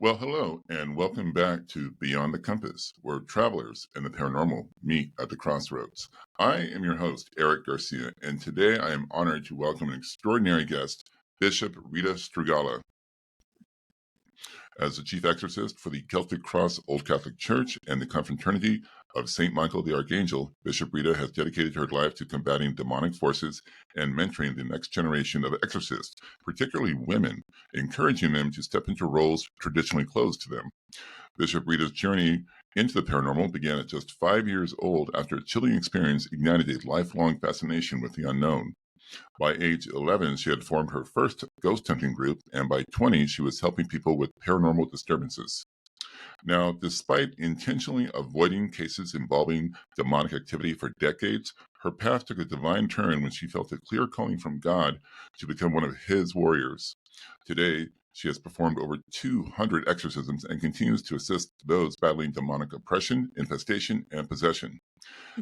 Well, hello, and welcome back to Beyond the Compass, where travelers and the paranormal meet at the crossroads. I am your host, Eric Garcia, and today I am honored to welcome an extraordinary guest, Bishop Rita Strugala. As the Chief Exorcist for the Celtic Cross Old Catholic Church and the Confraternity of St. Michael the Archangel, Bishop Rita has dedicated her life to combating demonic forces and mentoring the next generation of exorcists, particularly women, encouraging them to step into roles traditionally closed to them. Bishop Rita's journey into the paranormal began at just 5 years old after a chilling experience ignited a lifelong fascination with the unknown. By age 11, she had formed her first ghost hunting group, and by 20, she was helping people with paranormal disturbances. Now, despite intentionally avoiding cases involving demonic activity for decades, her path took a divine turn when she felt a clear calling from God to become one of His warriors. Today, she has performed over 200 exorcisms and continues to assist those battling demonic oppression, infestation, and possession.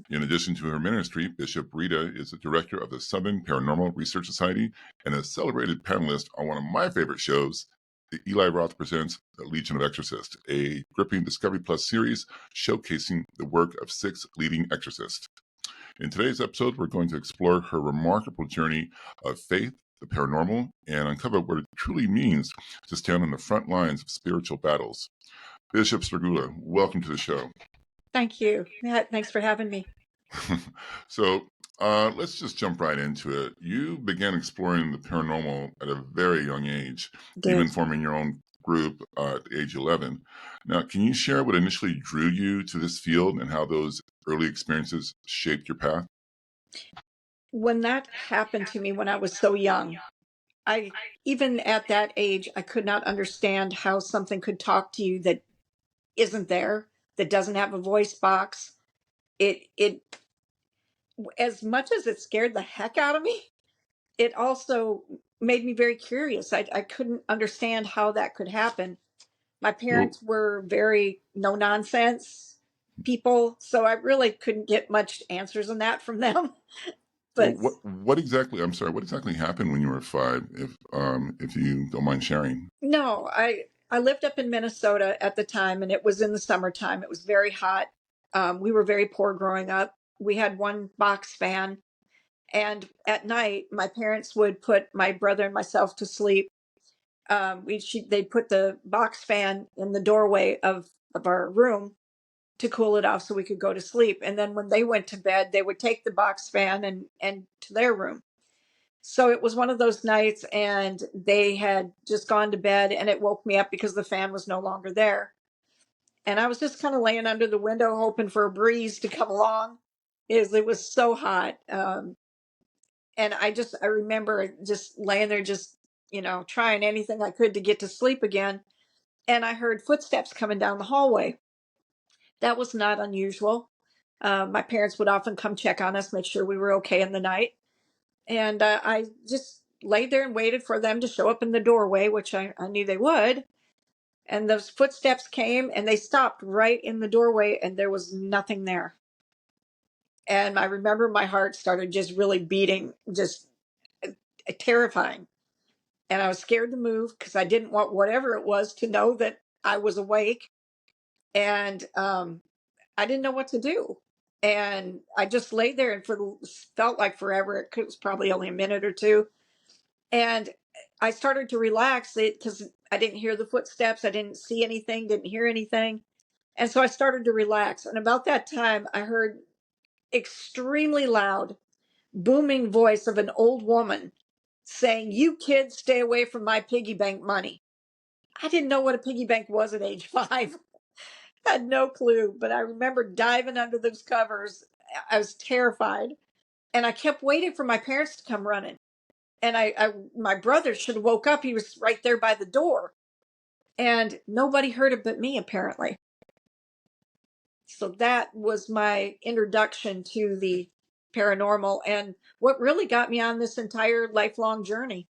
In addition to her ministry, Bishop Rita is the director of the Southern Paranormal Research Society and a celebrated panelist on one of my favorite shows, the Eli Roth Presents, the Legion of Exorcists, a gripping Discovery Plus series showcasing the work of 6 leading exorcists. In today's episode, we're going to explore her remarkable journey of faith, the paranormal, and uncover what it truly means to stand on the front lines of spiritual battles. Bishop Strugala, welcome to the show. Thank you. Thanks for having me. So let's just jump right into it. You began exploring the paranormal at a very young age, even forming your own group at age 11. Now, can you share what initially drew you to this field and how those early experiences shaped your path? When that happened to me when I was so young, even at that age, I could not understand how something could talk to you that isn't there, that doesn't have a voice box. It as much as it scared the heck out of me, it also made me very curious. I couldn't understand how that could happen. My parents were very no nonsense people, so I really couldn't get much answers on that from them. But what exactly? I'm sorry. What exactly happened when you were 5? If you don't mind sharing. no, I lived up in Minnesota at the time, and it was in the summertime. It was very hot. We were very poor growing up. We had one box fan, and at night, my parents would put my brother and myself to sleep. They'd put the box fan in the doorway of our room to cool it off so we could go to sleep. And then when they went to bed, they would take the box fan and to their room. So it was one of those nights, and they had just gone to bed, and it woke me up because the fan was no longer there. And I was just kind of laying under the window hoping for a breeze to come along. It was so hot. And I remember just laying there, just, trying anything I could to get to sleep again. And I heard footsteps coming down the hallway. That was not unusual. My parents would often come check on us, make sure we were okay in the night. And I just laid there and waited for them to show up in the doorway, which I knew they would. And those footsteps came and they stopped right in the doorway, and there was nothing there. And I remember my heart started just really beating, just terrifying. And I was scared to move because I didn't want whatever it was to know that I was awake. And I didn't know what to do. And I just laid there and felt like forever. It was probably only a minute or two. And I started to relax it because I didn't hear the footsteps. I didn't see anything, didn't hear anything. And so I started to relax. And about that time, I heard extremely loud, booming voice of an old woman saying, "You kids stay away from my piggy bank money." I didn't know what a piggy bank was at age 5. Had no clue, but I remember diving under those covers. I was terrified, and I kept waiting for my parents to come running. And my brother should have woke up. He was right there by the door, and nobody heard it but me, apparently. So that was my introduction to the paranormal and what really got me on this entire lifelong journey.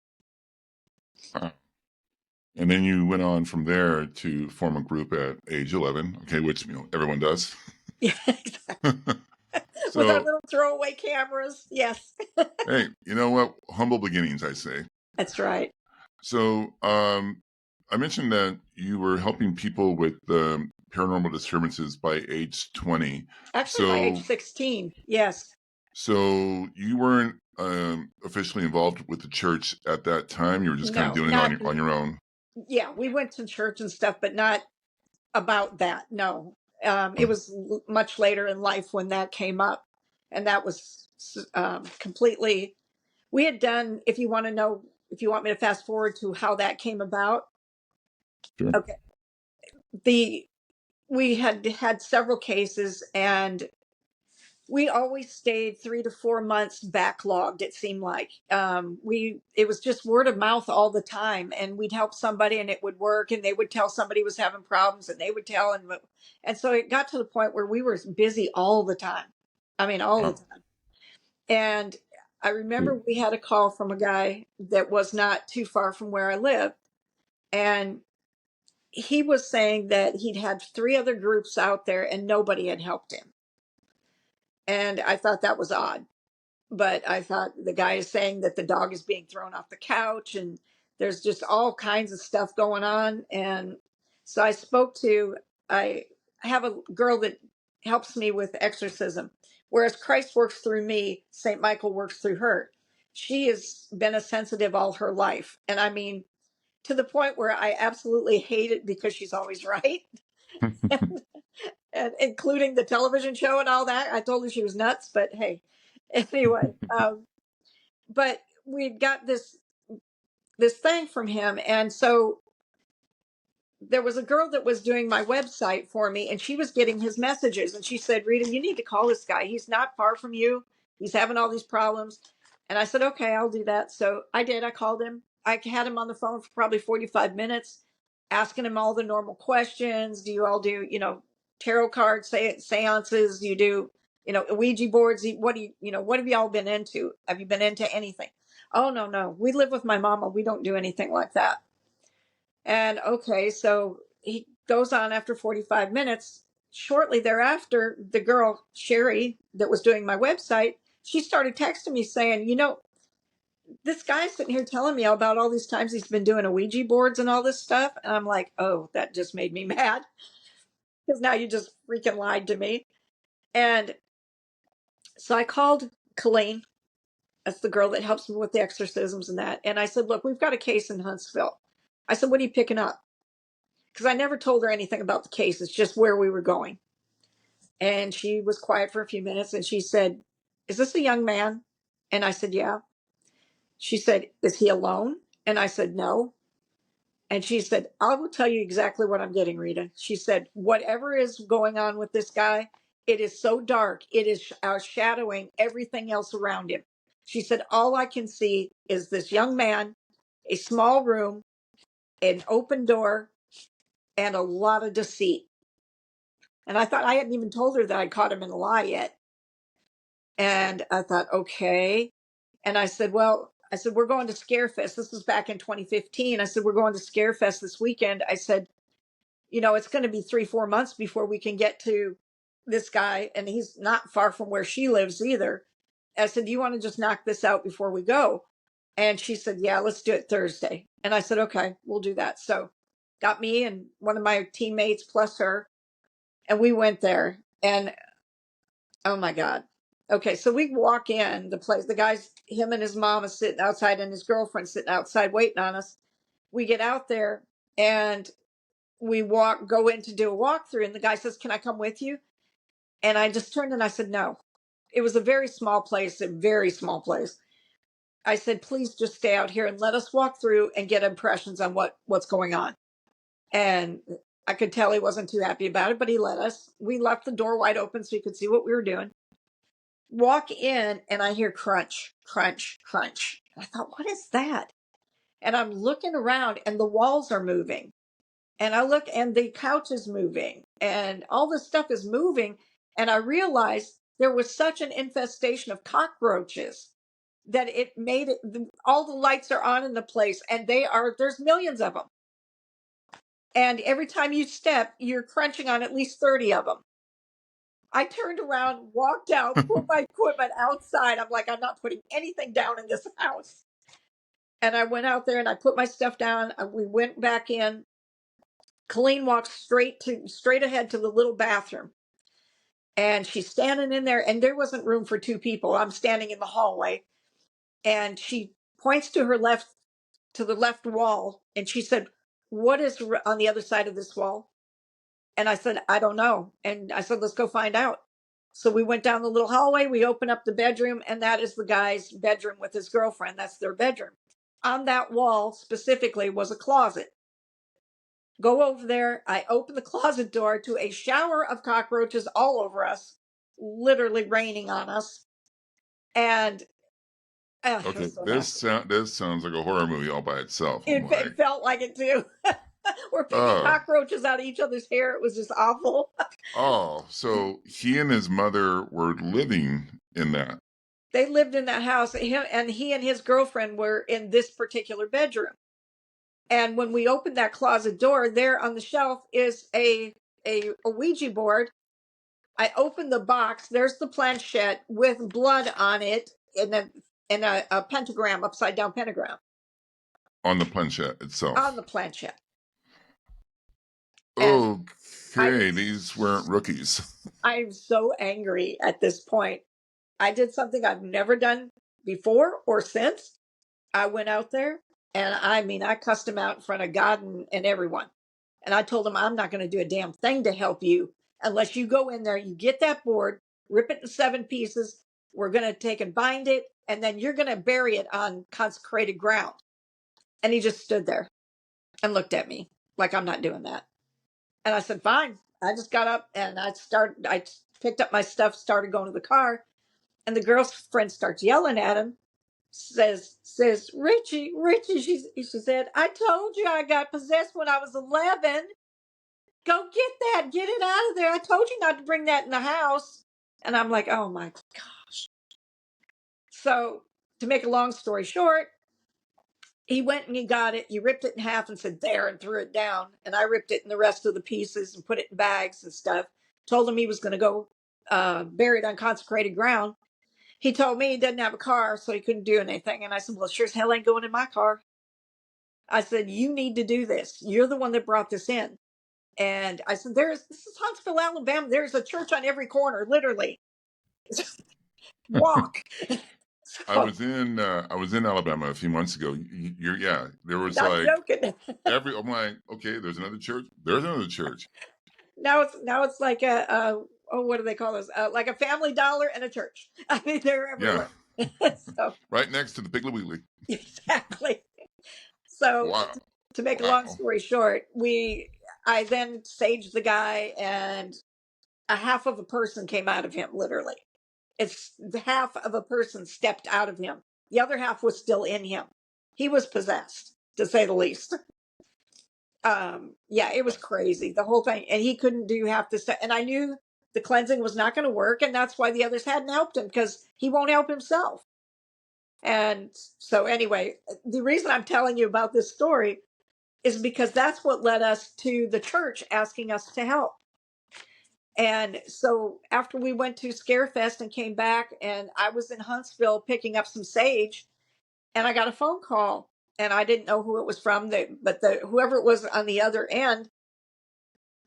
And then you went on from there to form a group at age 11, okay, which everyone does. Yeah, exactly. With our little throwaway cameras, yes. Hey, you know what? Humble beginnings, I say. That's right. So I mentioned that you were helping people with paranormal disturbances by age 20. Actually, by age 16, yes. So you weren't officially involved with the church at that time. You were just kind of No, doing not, it on your own. yeah, we went to church and stuff, but not about that. No. It was much later in life when that came up. And that was completely, we had done, if you want to know, if you want me to fast forward to how that came about. Sure. Okay. We had several cases, and we always stayed 3 to 4 months backlogged. It seemed like it was just word of mouth all the time, and we'd help somebody and it would work, and they would tell somebody was having problems, and they would tell, and so it got to the point where we were busy all the time. I mean, all the time. And I remember we had a call from a guy that was not too far from where I lived, and he was saying that he'd had 3 other groups out there and nobody had helped him. And I thought that was odd. But I thought the guy is saying that the dog is being thrown off the couch, and there's just all kinds of stuff going on. And so I have a girl that helps me with exorcism. Whereas Christ works through me, St. Michael works through her. She has been a sensitive all her life. And I mean, to the point where I absolutely hate it because she's always right. And including the television show and all that. I told her she was nuts, but hey, anyway. But we got this thing from him, and so there was a girl that was doing my website for me, and she was getting his messages, and she said, "Rita, you need to call this guy. He's not far from you. He's having all these problems." And I said, "Okay, I'll do that." So I did. I called him. I had him on the phone for probably 45 minutes, asking him all the normal questions. Do you all do, tarot cards, seances? You do, Ouija boards? What do what have y'all been into? Have you been into anything? Oh, no, no. We live with my mama. We don't do anything like that. And okay, so he goes on after 45 minutes. Shortly thereafter, the girl, Sherry, that was doing my website, she started texting me saying, this guy's sitting here telling me about all these times he's been doing Ouija boards and all this stuff. And I'm like, oh, that just made me mad because now you just freaking lied to me. And so I called Colleen. That's the girl that helps me with the exorcisms and that. And I said, look, we've got a case in Huntsville. I said, what are you picking up? Because I never told her anything about the case. It's just where we were going. And she was quiet for a few minutes, and she said, is this a young man? And I said, yeah. She said, is he alone? And I said, no. And she said, I will tell you exactly what I'm getting, Rita. She said, whatever is going on with this guy, it is so dark. It is shadowing everything else around him. She said, all I can see is this young man, a small room, an open door, and a lot of deceit. And I thought I hadn't even told her that I caught him in a lie yet. And I thought, okay. And I said, we're going to Scarefest. This was back in 2015. I said, we're going to Scarefest this weekend. I said, it's going to be 3-4 months before we can get to this guy. And he's not far from where she lives either. I said, do you want to just knock this out before we go? And she said, yeah, let's do it Thursday. And I said, okay, we'll do that. So got me and one of my teammates plus her. And we went there. And oh my God. Okay, so we walk in the place. The guy's, him and his mom is sitting outside, and his girlfriend sitting outside waiting on us. We get out there and we go in to do a walkthrough, and the guy says, can I come with you? And I just turned and I said, no. It was a very small place, a very small place. I said, please just stay out here and let us walk through and get impressions on what's going on. And I could tell he wasn't too happy about it, but he let us. We left the door wide open so he could see what we were doing. Walk in and I hear crunch, crunch, crunch. I thought, what is that? And I'm looking around and the walls are moving. And I look and the couch is moving and all this stuff is moving. And I realized there was such an infestation of cockroaches that it made it, all the lights are on in the place, and there's millions of them. And every time you step, you're crunching on at least 30 of them. I turned around, walked out, put my equipment outside. I'm like, I'm not putting anything down in this house. And I went out there and I put my stuff down. We went back in. Colleen walks straight ahead to the little bathroom. And she's standing in there, and there wasn't room for two people. I'm standing in the hallway, and she points to the left wall, and she said, "What is on the other side of this wall?" And I said, "I don't know." And I said, "Let's go find out." So we went down the little hallway, we opened up the bedroom, and that is the guy's bedroom with his girlfriend. That's their bedroom. On that wall specifically was a closet. Go over there. I open the closet door to a shower of cockroaches all over us, literally raining on us. And it Okay, was so nasty. this sounds like a horror movie all by itself. I'm It, like, it felt like it too. We're picking oh, cockroaches out of each other's hair. It was just awful. oh. So he and his mother were living in that. They lived in that house. He and his girlfriend were in this particular bedroom. And when we opened that closet door, there on the shelf is a Ouija board. I opened the box. There's the planchette with blood on it in a pentagram, upside down pentagram On the planchette itself. on the planchette. And Okay, these weren't rookies. I'm so angry at this point. I did something I've never done before or since. I went out there, and I cussed him out in front of God and everyone. And I told him, I'm not going to do a damn thing to help you unless you go in there, you get that board, rip it in 7 pieces. We're going to take and bind it, and then you're going to bury it on consecrated ground. And he just stood there and looked at me like I'm not doing that. And I said, fine. I just got up and I picked up my stuff, started going to the car. And the girlfriend starts yelling at him, says, Richie, she said, I told you I got possessed when I was 11. Go get it out of there. I told you not to bring that in the house. And I'm like, oh my gosh. So to make a long story short, he went and he got it. He ripped it in half and said, there, and threw it down. And I ripped it in the rest of the pieces and put it in bags and stuff. Told him he was going to go bury it on consecrated ground. He told me he didn't have a car, so he couldn't do anything. And I said, well, sure as hell ain't going in my car. I said, you need to do this. You're the one that brought this in. And I said, this is Huntsville, Alabama. There's a church on every corner, literally. Walk. So, I was in Alabama a few months ago. There was not like joking. I'm like, okay, there's another church. There's another church. Now it's like what do they call this? Like a Family Dollar and a church. I mean, they're everywhere. Yeah. So right next to the Piggly Wiggly. exactly. So Wow. to make a long story short, I then saged the guy, and a half of a person came out of him, literally. It's the half of a person stepped out of him. The other half was still in him. He was possessed, to say the least. Yeah, it was crazy, the whole thing. And he couldn't do half the stuff. And I knew the cleansing was not going to work. And that's why the others hadn't helped him, because he won't help himself. And so anyway, the reason I'm telling you about this story is because that's what led us to the church asking us to help. And so after we went to Scarefest and came back, and I was in Huntsville picking up some sage, and I got a phone call, and I didn't know who it was from, but whoever it was on the other end,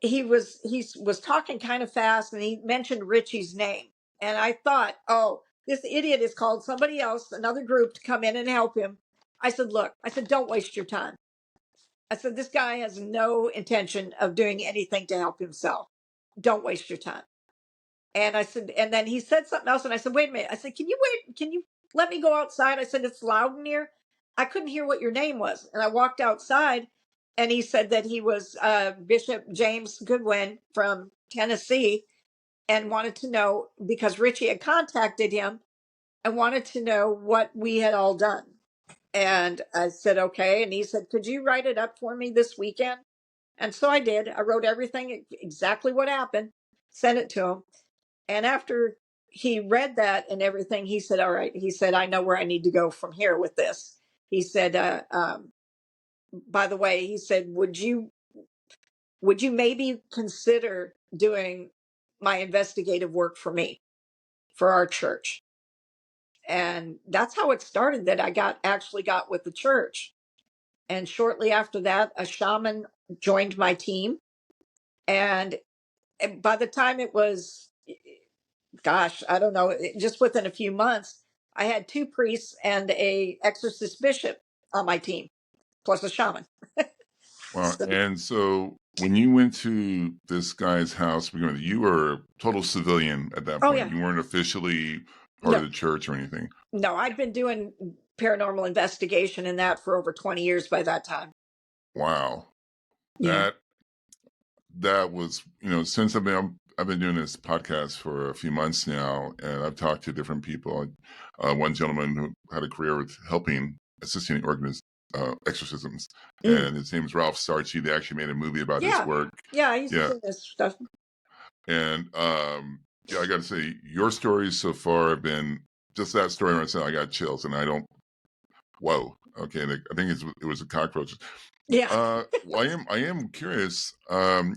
he was talking kind of fast, and he mentioned Richie's name. And I thought, oh, this idiot has called somebody else, another group, to come in and help him. I said, look, don't waste your time. I said, this guy has no intention of doing anything to help himself. Don't waste your time. And I said, and then he said something else. And I said, wait a minute. I said, can you wait? Can you let me go outside? I said, it's loud in here. I couldn't hear what your name was. And I walked outside, and he said that he was Bishop James Goodwin from Tennessee, and wanted to know, because Richie had contacted him and wanted to know what we had all done. And I said, okay. And he said, could you write it up for me this weekend? And so I did. I wrote everything, exactly what happened, sent it to him. And after he read that and everything, he said, all right. He said, I know where I need to go from here with this. He said, by the way, he said, would you maybe consider doing my investigative work for me, for our church? And that's how it started, that I actually got with the church. And shortly after that, a shaman joined my team. And by the time it was, gosh, I don't know, just within a few months, I had 2 priests and a exorcist bishop on my team, plus a shaman. Wow. So, And so when you went to this guy's house, you were a total civilian at that oh point. yeah, You weren't officially part of no, the church or anything. no, I'd been doing paranormal investigation in that for over 20 years by that time. Wow. Yeah. That was, since I've been doing this podcast for a few months now, and I've talked to different people. One gentleman who had a career with assisting exorcisms, Mm. and his name is Ralph Sarchi. They actually made a movie about his Yeah. work. Yeah. I used to Yeah, do this stuff. and yeah, I got to say, your stories so far have been just that story. Right now, I got chills, and I don't. Whoa. Okay, I think it was a cockroach. Yeah. Well, I am curious.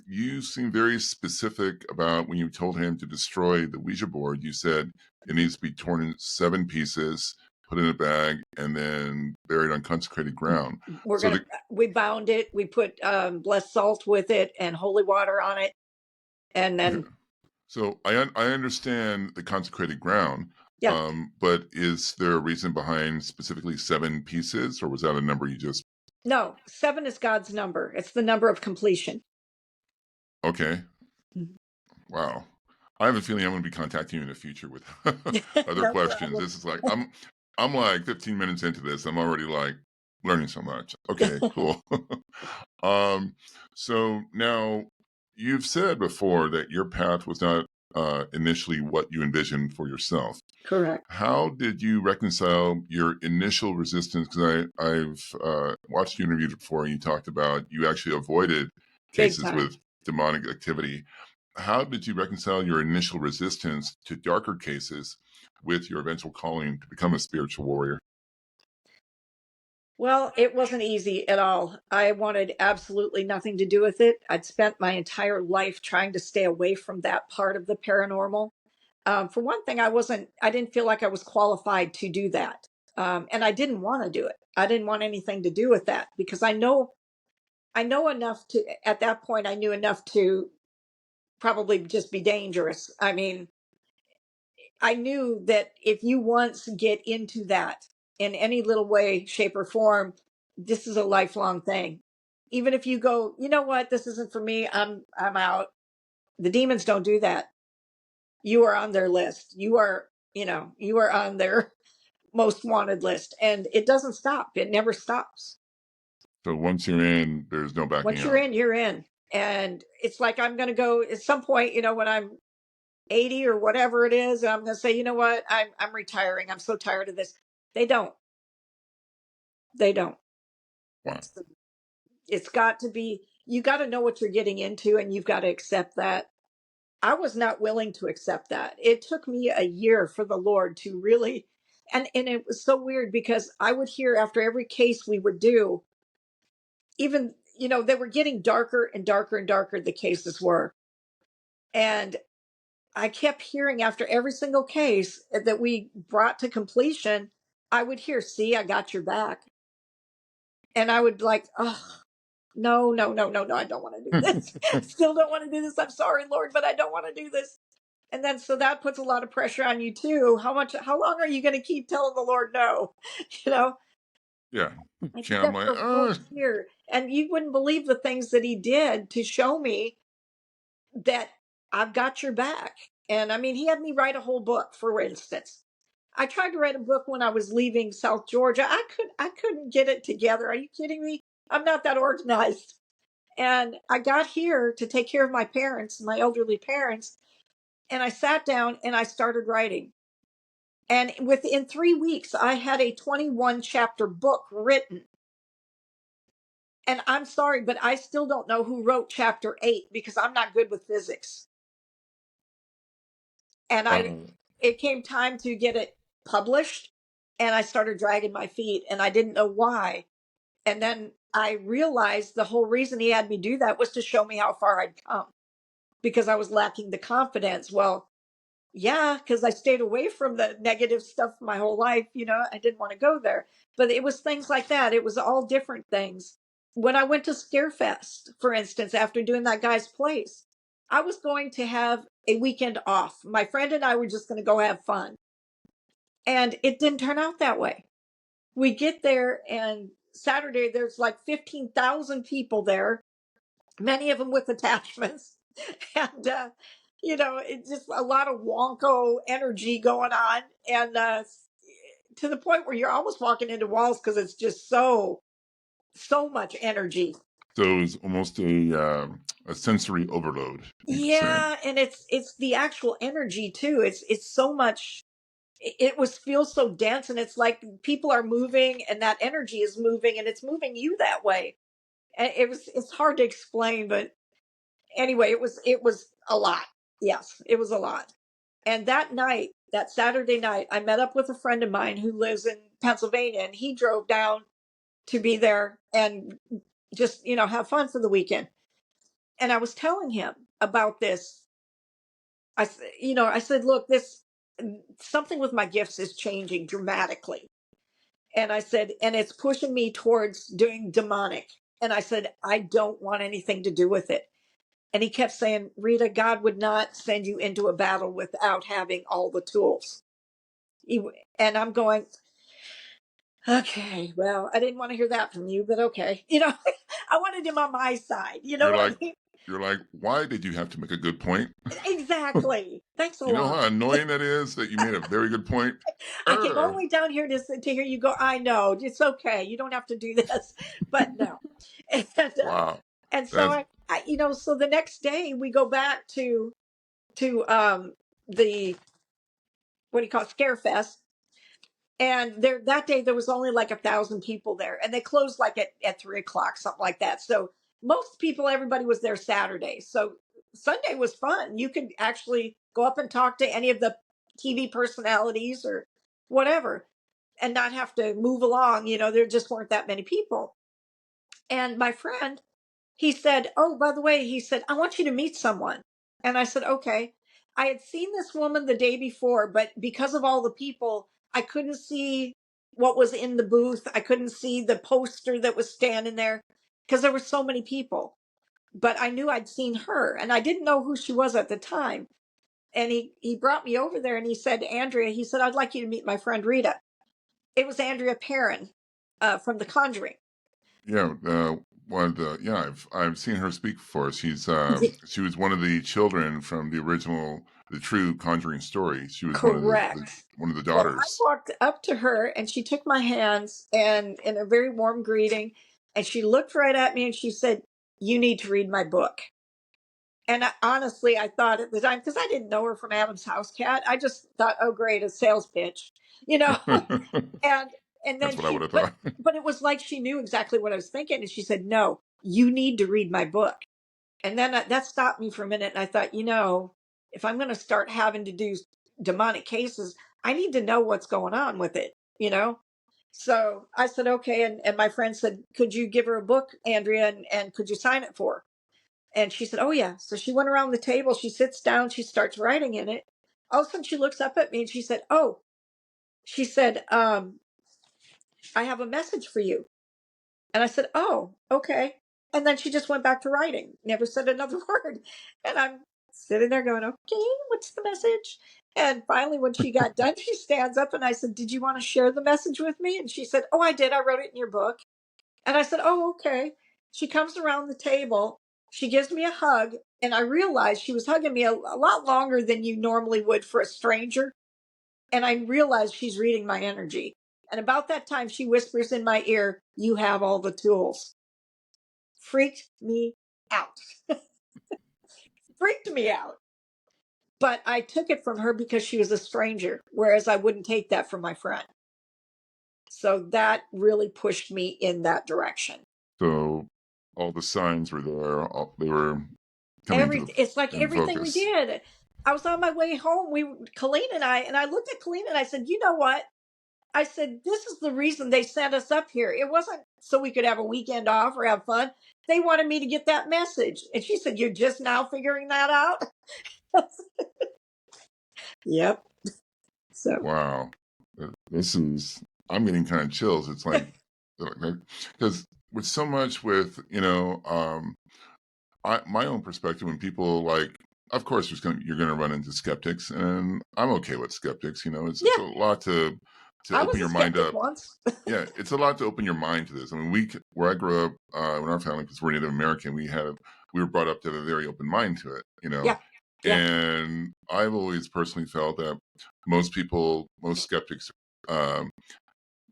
You seem very specific about when you told him to destroy the Ouija board. You said it needs to be torn in 7 pieces, put in a bag, and then buried on consecrated ground. So We bound it. We put blessed salt with it and holy water on it. And then, I understand the consecrated ground. yeah, But is there a reason behind specifically 7 pieces, or was that a number you just? no, 7 is God's number. It's the number of completion. Okay. Mhm. Wow. I have a feeling I'm going to be contacting you in the future with other No questions. problem. This is like I'm like 15 minutes into this. I'm already like learning so much. Okay, cool. um, so now you've said before that your path was not initially what you envisioned for yourself. Correct. How did you reconcile your initial resistance? Because I've watched you interviewed before, and you talked about you actually avoided Big cases time. with demonic activity. How did you reconcile your initial resistance to darker cases with your eventual calling to become a spiritual warrior? Well, it wasn't easy at all. I wanted absolutely nothing to do with it. I'd spent my entire life trying to stay away from that part of the paranormal. For one thing, I didn't feel like I was qualified to do that. And I didn't want to do it. I didn't want anything to do with that because I know enough to, at that point, I knew enough to probably just be dangerous. I mean, I knew that if you once get into that in any little way, shape, or form, this is a lifelong thing. Even if you go, you know what, this isn't for me, I'm out. The demons don't do that. You are on their list. You are on their most wanted list. And it doesn't stop. It never stops. So once you're in, there's no backing Once you're out. in, you're in. And it's like I'm gonna go at some point, when I'm 80 or whatever it is, I'm gonna say, you know what, I'm retiring. I'm so tired of this. They don't. They don't. Wow. So it's got to be, you got to know what you're getting into and you've got to accept that. I was not willing to accept that. It took me a year for the Lord to really, and it was so weird because I would hear after every case we would do, even, they were getting darker and darker and darker, the cases were. And I kept hearing after every single case that we brought to completion, I would hear, see, I got your back. And I would like, oh, no, no, no, no, no, I don't want to do this. Still don't want to do this. I'm sorry, Lord, but I don't want to do this. And then so that puts a lot of pressure on you too. How long are you going to keep telling the Lord no? You know, Yeah. I did I'm that like, for a full year. And you wouldn't believe the things that he did to show me that I've got your back. And I mean, he had me write a whole book, for instance. I tried to write a book when I was leaving South Georgia. I couldn't get it together. Are you kidding me? I'm not that organized. And I got here to take care of my parents, my elderly parents, and I sat down and I started writing. And within 3 weeks, I had a 21 chapter book written. And I'm sorry, but I still don't know who wrote chapter 8 because I'm not good with physics. And wow. it came time to get it published, and I started dragging my feet, and I didn't know why. And then I realized the whole reason he had me do that was to show me how far I'd come because I was lacking the confidence. Well, yeah, because I stayed away from the negative stuff my whole life. I didn't want to go there. But it was things like that. It was all different things. when I went to Scarefest, for instance, after doing that guy's place, I was going to have a weekend off. My friend and I were just going to go have fun. And it didn't turn out that way. We get there, and Saturday, there's like 15,000 people there, many of them with attachments. And, it's just a lot of wonko energy going on. And to the point where you're almost walking into walls because it's just so much energy. So it's almost a sensory overload. Yeah, and it's the actual energy too. It's so much. It was feels so dense, and it's like people are moving, and that energy is moving, and it's moving you that way. And it's hard to explain, but anyway, it was a lot. Yes, it was a lot. And that night, that Saturday night, I met up with a friend of mine who lives in Pennsylvania, and he drove down to be there and just have fun for the weekend. And I was telling him about this. I said, look, this something with my gifts is changing dramatically. And I said, and it's pushing me towards doing demonic. And I said, I don't want anything to do with it. And he kept saying, Rita, God would not send you into a battle without having all the tools. And I'm going, okay, well, I didn't want to hear that from you, but okay. I wanted him on my side. You know what I mean? You're like, why did you have to make a good point? Exactly. Thanks a lot. You know how annoying that is that you made a very good point? I came all the way down here to hear you go, I know, it's okay. You don't have to do this. But no. And, wow. And so so the next day we go back to the what do you call it, Scarefest. And that day there was only like 1,000 people there, and they closed like at 3:00, something like that. So most people, everybody was there Saturday. So Sunday was fun. You could actually go up and talk to any of the TV personalities or whatever, and not have to move along. There just weren't that many people. And my friend, he said, oh, by the way, he said, I want you to meet someone. And I said, okay. I had seen this woman the day before, but because of all the people, I couldn't see what was in the booth. I couldn't see the poster that was standing there because there were so many people. But I knew I'd seen her, and I didn't know who she was at the time. And he brought me over there, and he said, Andrea, he said, I'd like you to meet my friend Rita. It was Andrea Perrin from The Conjuring. Yeah, I've seen her speak before. She was one of the children from the true Conjuring story. She was Correct. one of the Well, daughters. I walked up to her, and she took my hands and in a very warm greeting, and she looked right at me and she said, you need to read my book. And honestly, I thought at the time, because I didn't know her from Adam's House Cat, I just thought, oh great, a sales pitch, and then That's what I would have thought. but it was like she knew exactly what I was thinking, and she said, no, you need to read my book. And then that stopped me for a minute, and I thought, if I'm going to start having to do demonic cases, I need to know what's going on with it, So I said, okay. And my friend said, could you give her a book, Andrea, and could you sign it for her? And she said, oh, yeah. So she went around the table. She sits down. She starts writing in it. All of a sudden, she looks up at me and she said, I have a message for you. And I said, oh, okay. And then she just went back to writing, never said another word. And I'm sitting there going, okay, what's the message? And finally, when she got done, she stands up and I said, did you want to share the message with me? And she said, oh, I did. I wrote it in your book. And I said, oh, okay. She comes around the table. She gives me a hug. And I realized she was hugging me a lot longer than you normally would for a stranger. And I realized she's reading my energy. And about that time, she whispers in my ear, you have all the tools. Freaked me out. Freaked me out. But I took it from her because she was a stranger, whereas I wouldn't take that from my friend. So that really pushed me in that direction. So all the signs were there. They were coming It's like everything focus. we did. I was on my way home. Colleen and I looked at Colleen and I said, you know what? I said, this is the reason they sent us up here. It wasn't so we could have a weekend off or have fun. They wanted me to get that message. And she said, you're just now figuring that out? Yep. So wow. I'm getting kind of chills. It's like, because with so much with, my own perspective, when people like, of course, you're gonna run into skeptics, and I'm okay with skeptics. It's Yeah, a lot to I open was a your mind skeptic up. once. Yeah, it's a lot to open your mind to this. I mean, where I grew up, in our family, because we're Native American, we were brought up to have a very open mind to it. Yeah, yeah, And I've always personally felt that most skeptics, um,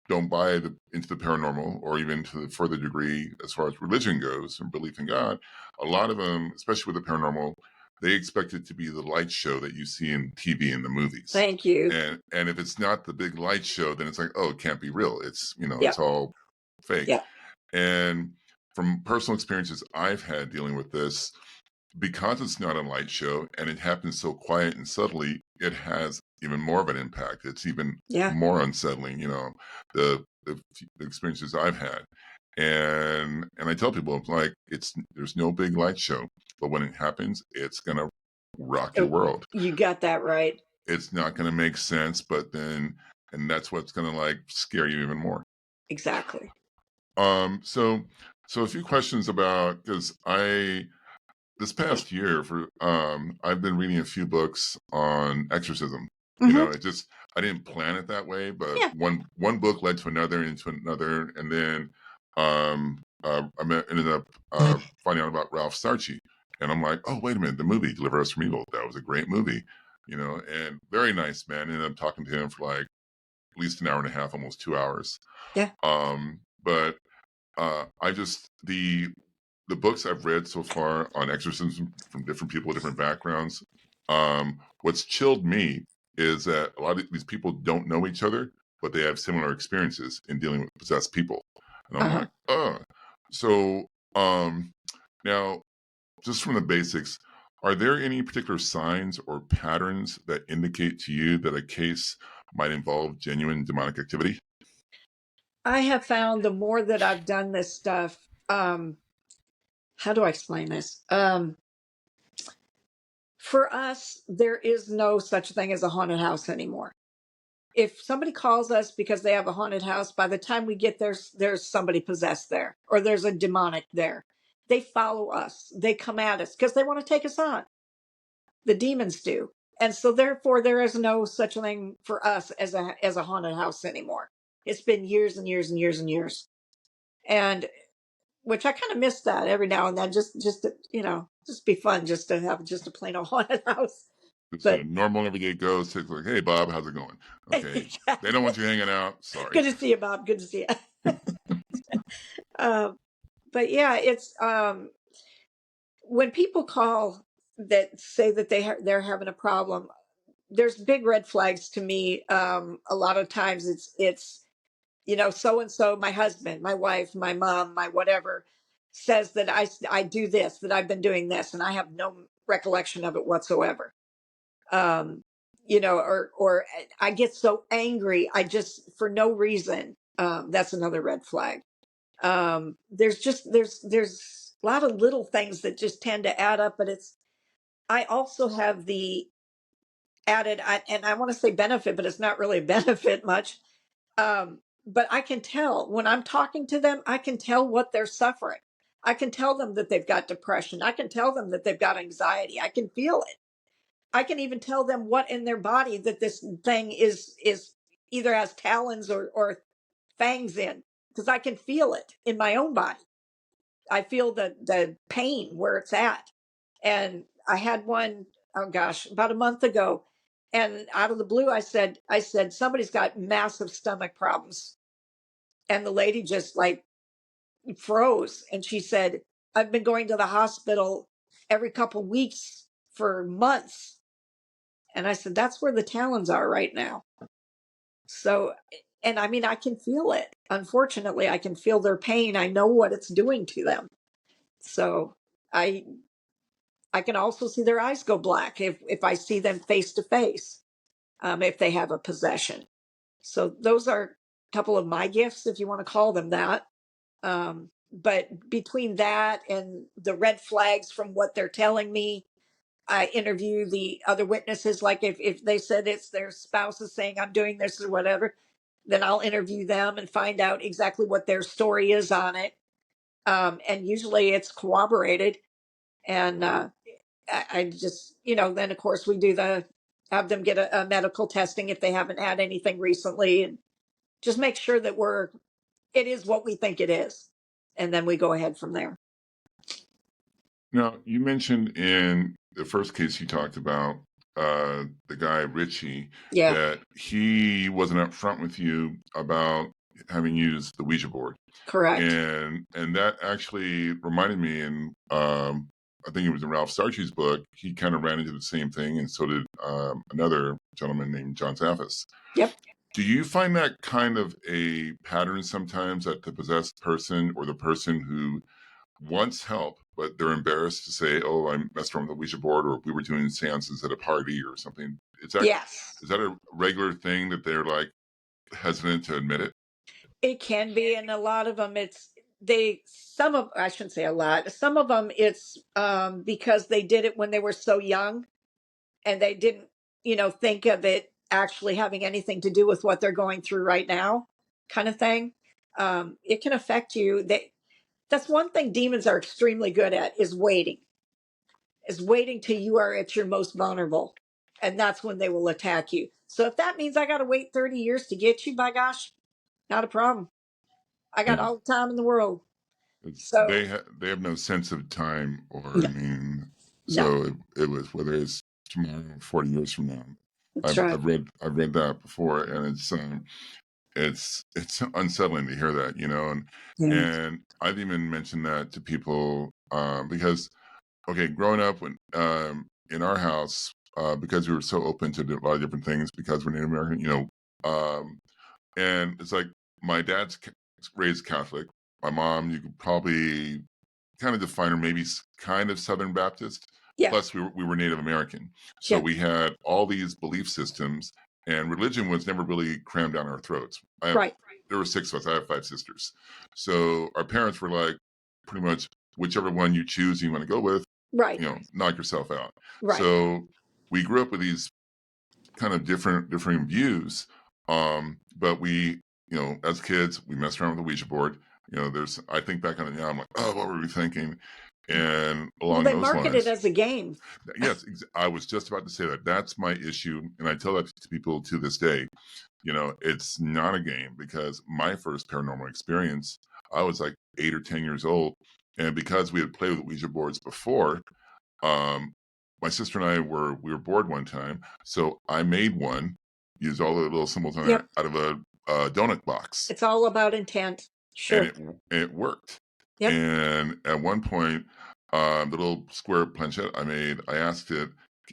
don't buy into the paranormal, or even to the further degree as far as religion goes and belief in God. A lot of them, especially with the paranormal, they expect it to be the light show that you see in TV and the movies. thank you. And if it's not the big light show, then it's like, oh, it can't be real. Yeah, It's all fake. yeah. And from personal experiences I've had dealing with this, because it's not a light show and it happens so quiet and subtly, it has even more of an impact. It's even Yeah. more unsettling, the experiences I've had. And I tell people, it's like, there's no big light show, but when it happens, it's gonna rock your Oh, world. you got that right. It's not gonna make sense, and that's what's gonna like scare you even more. Exactly. So a few questions about, because this past year, I've been reading a few books on exorcism. Hmm. I didn't plan it that way, but Yeah. one book led to another, and then ended up finding out about Ralph Sarchi, and I'm like, oh, wait a minute, the movie Deliver Us from Evil, that was a great movie, and very nice man. Ended up talking to him for like at least an hour and a half, almost 2 hours. Yeah. But I just the books I've read so far on exorcism from different people with different backgrounds, what's chilled me is that a lot of these people don't know each other, but they have similar experiences in dealing with possessed people. And I'm Uh-huh. like, oh. So now, just from the basics, are there any particular signs or patterns that indicate to you that a case might involve genuine demonic activity? I have found the more that I've done this stuff, how do I explain this? For us, there is no such thing as a haunted house anymore. If somebody calls us because they have a haunted house, by the time we get there, there's somebody possessed there, or there's a demonic there. They follow us. They come at us because they want to take us on. The demons do. And so therefore there is no such thing for us as a haunted house anymore. It's been years and years and years and years. And which I kind of miss that every now and then, just to, just be fun just to have just a plain old haunted house. It's a But normal everyday ghost. It's like, hey, Bob, how's it going? Okay. They don't want you hanging out. Sorry. good to see you, Bob. Good to see you. um, but yeah, it's when people call that say that they're having a problem, there's big red flags to me. A lot of times it's so and so, my husband, my wife, my mom, my whatever, says that I do this, that I've been doing this, and I have no recollection of it whatsoever. Um, or I get so angry, I just for no reason. That's another red flag. There's a lot of little things that just tend to add up, but I also have the added, and I want to say benefit, but it's not really a benefit much. But I can tell when I'm talking to them, I can tell what they're suffering. I can tell them that they've got depression. I can tell them that they've got anxiety. I can feel it. I can even tell them what in their body that this thing is either has talons or fangs in, because I can feel it in my own body. I feel the pain where it's at. And I had one, oh gosh, about a month ago. And out of the blue, I said, somebody's got massive stomach problems. And the lady just like froze. And she said, I've been going to the hospital every couple weeks for months. And I said, that's where the talons are right now. So, and I mean, I can feel it. Unfortunately, I can feel their pain. I know what it's doing to them. So I I can also see their eyes go black if I see them face to face, if they have a possession. So those are a couple of my gifts, if you want to call them that. But between that and the red flags from what they're telling me, I interview the other witnesses. Like if they said it's their spouse is saying I'm doing this or whatever, then I'll interview them and find out exactly what their story is on it. And usually it's corroborated. And I just, then of course we have them get a medical testing if they haven't had anything recently, and just make sure that it is what we think it is. And then we go ahead from there. Now, you mentioned in the first case you talked about the guy, Richie, Yeah, that he wasn't upfront with you about having used the Ouija board. correct. And that actually reminded me, and I think it was in Ralph Sarchi's book, he kind of ran into the same thing, and so did another gentleman named John Zaffis. Yep. Do you find that kind of a pattern sometimes, that the possessed person or the person who wants help, but they're embarrassed to say, "Oh, I messed around with the Ouija board," or "We were doing seances at a party," or something? Yes. Is that a regular thing that they're like hesitant to admit it? It can be, and a lot of them, I shouldn't say a lot. Some of them, it's because they did it when they were so young, and they didn't, think of it actually having anything to do with what they're going through right now, kind of thing. It can affect you. That's one thing demons are extremely good at, is waiting till you are at your most vulnerable, and that's when they will attack you. So if that means I got to wait 30 years to get you, by gosh, not a problem. I got Yeah. all the time in the world. They So they have no sense of time, or I no, mean, no, so it was whether it's tomorrow or 40 years from now. that's right. I've read that before, and it's unsettling to hear that, Yeah. and I've even mentioned that to people because, okay, growing up when in our house, because we were so open to a lot of different things because we're Native American, and it's like my dad's raised Catholic. My mom, you could probably kind of define her maybe kind of Southern Baptist. Yeah. Plus, we were Native American. So Yeah. we had all these belief systems, and religion was never really crammed down our throats. Right. There were 6 of us. I have 5 sisters. So our parents were like, pretty much, whichever one you choose you want to go with, Right. knock yourself out. Right. So we grew up with these kind of different views. But we, as kids, we messed around with the Ouija board. I think back on it now, I'm like, oh, what were we thinking? And Well, along they those market it lines, as a game. yes, I was just about to say that. That's my issue. And I tell that to people to this day. It's not a game, because my first paranormal experience, I was like 8 or 10 years old. And because we had played with Ouija boards before, my sister and I we were bored one time, so I made one, used all the little symbols on Yep. it out of a donut box, It's all about intent. and Sure. it worked. Yep. And at one point, the little square planchette I made, I asked it,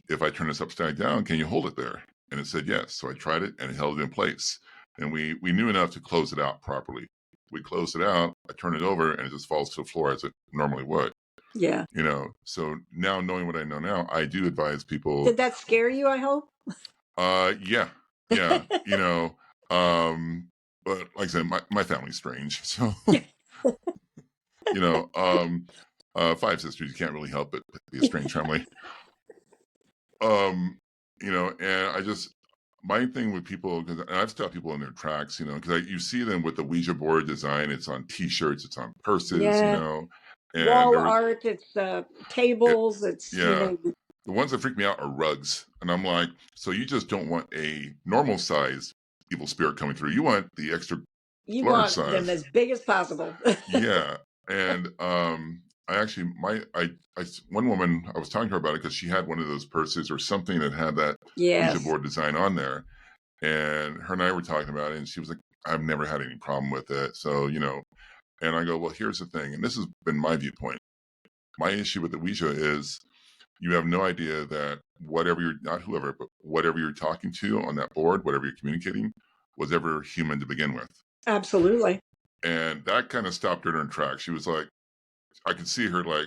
if I turn this upside down, can you hold it there? And it said yes. So I tried it, and it held it in place. And we knew enough to close it out properly. We closed it out. I turn it over, and it just falls to the floor as it normally would. Yeah. So now, knowing what I know now, I do advise people. Did that scare you, I hope? Yeah, but like I said, my family's strange, so 5 sisters, you can't really help it be a strange family. And I just, my thing with people, because I've stopped people in their tracks, because you see them with the Ouija board design. It's on T-shirts, it's on purses, Yeah. and Wall art, it's tables, it's yeah. The ones that freak me out are rugs. And I'm like, so you just don't want a normal sized evil spirit coming through. You want the extra you large want them size. as big as possible. Yeah. And I actually, one woman, I was talking to her about it because she had one of those purses or something that had that Yes. Ouija board design on there. And her and I were talking about it, and she was like, I've never had any problem with it. So, and I go, well, here's the thing. And this has been my viewpoint. My issue with the Ouija is, you have no idea that whatever you're talking to on that board, whatever you're communicating, was ever human to begin with. Absolutely. And that kind of stopped her in her tracks. She was like, I could see her, like,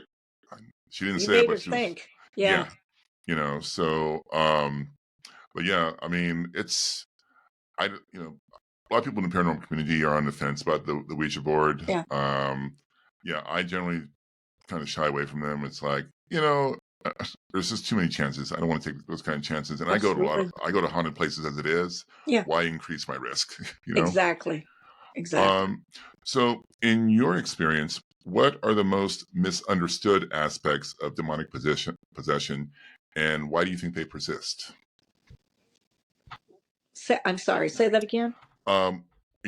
she didn't You say it, made but her she was, think. Yeah. so, but yeah, I mean, a lot of people in the paranormal community are on the fence about the Ouija board. Yeah. I generally kind of shy away from them. It's like, there's just too many chances. I don't want to take those kind of chances. And Absolutely. I go to haunted places as it is. Yeah. Why increase my risk? Exactly. So in your experience, what are the most misunderstood aspects of demonic possession, and why do you think they persist? I'm sorry, say that again. In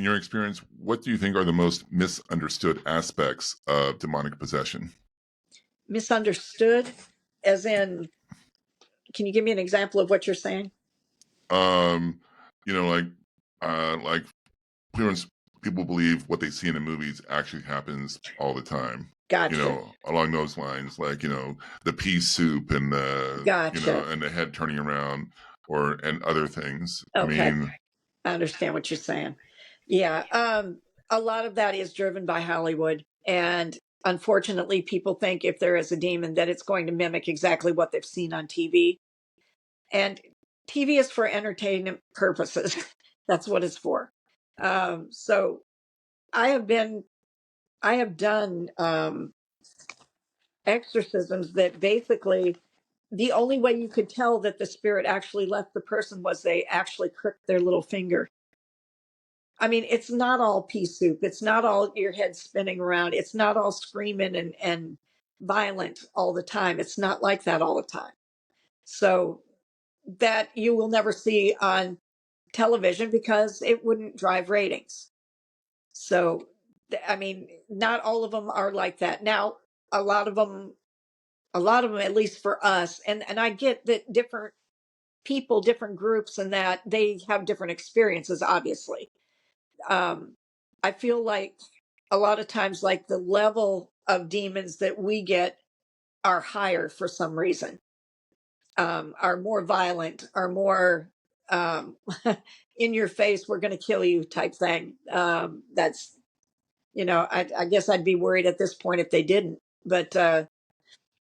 your experience, what do you think are the most misunderstood aspects of demonic possession? Misunderstood, as in, can you give me an example of what you're saying? You know, like clearance, people believe what they see in the movies actually happens all the time. Gotcha. You know, along those lines, like, you know, the pea soup and the, Gotcha. you know, and the head turning around and other things. Okay. I mean, I understand what you're saying. Yeah. A lot of that is driven by Hollywood. And unfortunately, people think if there is a demon that it's going to mimic exactly what they've seen on TV. And TV is for entertainment purposes. That's what it's for. So I have done exorcisms that basically the only way you could tell that the spirit actually left the person was they actually crooked their little finger. I mean, it's not all pea soup. It's not all your head spinning around. It's not all screaming and violent all the time. It's not like that all the time. So that you will never see on television because it wouldn't drive ratings. So, I mean, not all of them are like that. Now, a lot of them, at least for us, and I get that different people, different groups, and that they have different experiences, obviously. I feel like a lot of times, like the level of demons that we get are higher for some reason, are more violent, are more in your face, we're going to kill you type thing. That's, you know, I guess I'd be worried at this point if they didn't. But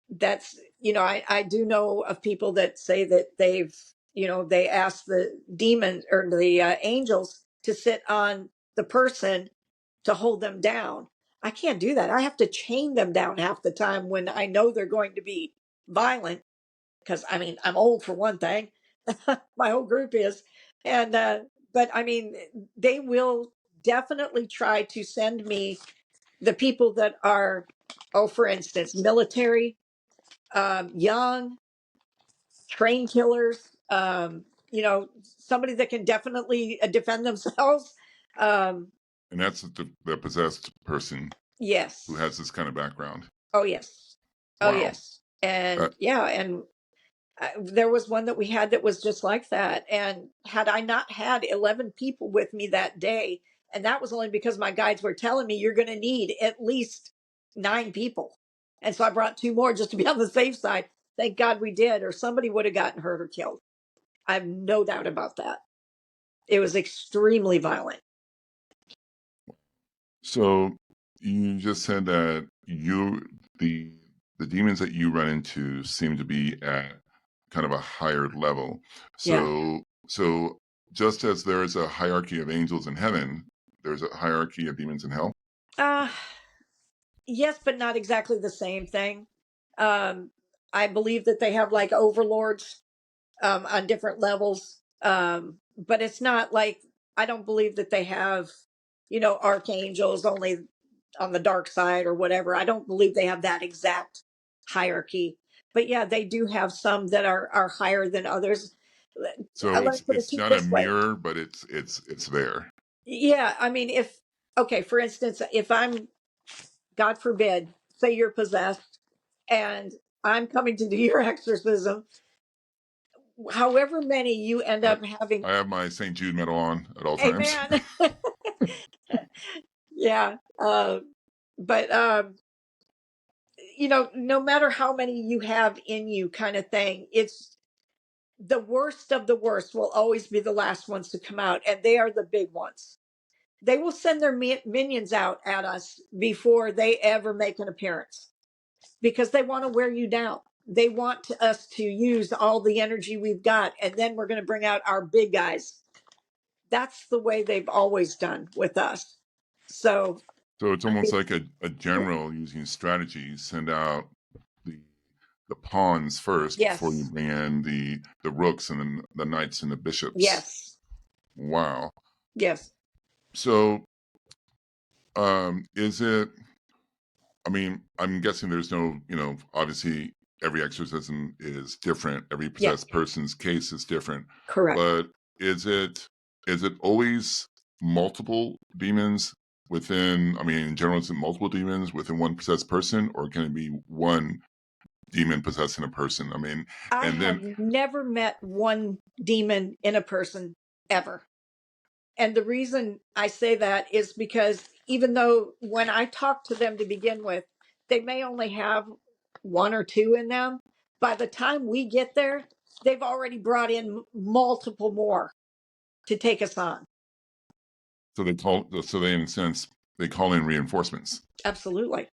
that's, you know, I do know of people that say that they've, you know, they ask the demon or the angels to sit on the person to hold them down. I can't do that. I have to chain them down half the time when I know they're going to be violent. Because I mean, I'm old for one thing. My whole group is, and but I mean, they will definitely try to send me the people that are, oh, for instance, military, young, train killers. You know, somebody that can definitely defend themselves. Um, and that's the possessed person yes. who has this kind of background. Oh yes. Oh Wow. yes. And yeah, and there was one that we had that was just like that. And had I not had 11 people with me that day, and that was only because my guides were telling me you're going to need at least 9 people. And so I brought 2 more just to be on the safe side. Thank God we did, or somebody would have gotten hurt or killed. I have no doubt about that. It was extremely violent. So you just said that the demons that you run into seem to be at kind of a higher level. So so just as there is a hierarchy of angels in heaven, there's a hierarchy of demons in hell. Yes, but not exactly the same thing. I believe that they have like overlords on different levels. But it's not like, I don't believe that they have, you know, archangels only on the dark side or whatever. I don't believe they have that exact hierarchy. But yeah, they do have some that are higher than others. So Let me put it it's to you not a this way. mirror, but it's there. Yeah, I mean, if, okay, for instance, if I'm, God forbid, say you're possessed and I'm coming to do your exorcism, however many you end up having. I have my St. Jude medal on at all times. Amen. Yeah. But, you know, no matter how many you have in you, kind of thing, it's the worst of the worst will always be the last ones to come out. And they are the big ones. They will send their minions out at us before they ever make an appearance because they want to wear you down. They want us to use all the energy we've got, and then we're going to bring out our big guys. That's the way they've always done with us. So it's almost like a general using strategy, send out the pawns first before you bring in the rooks and then the knights and the bishops. Yes. Wow. Yes. So is it I mean, I'm guessing there's no, obviously every exorcism is different. Every Yeah, possessed person's case is different. correct. But is it always multiple demons within, I mean, in general, is it multiple demons within one possessed person, or can it be one demon possessing a person? I mean, I and have then never met one demon in a person ever. And the reason I say that is because even though when I talk to them to begin with, they may only have one or two in them, by the time we get there, they've already brought in multiple more to take us on. so they, in a sense, they call in reinforcements. Absolutely.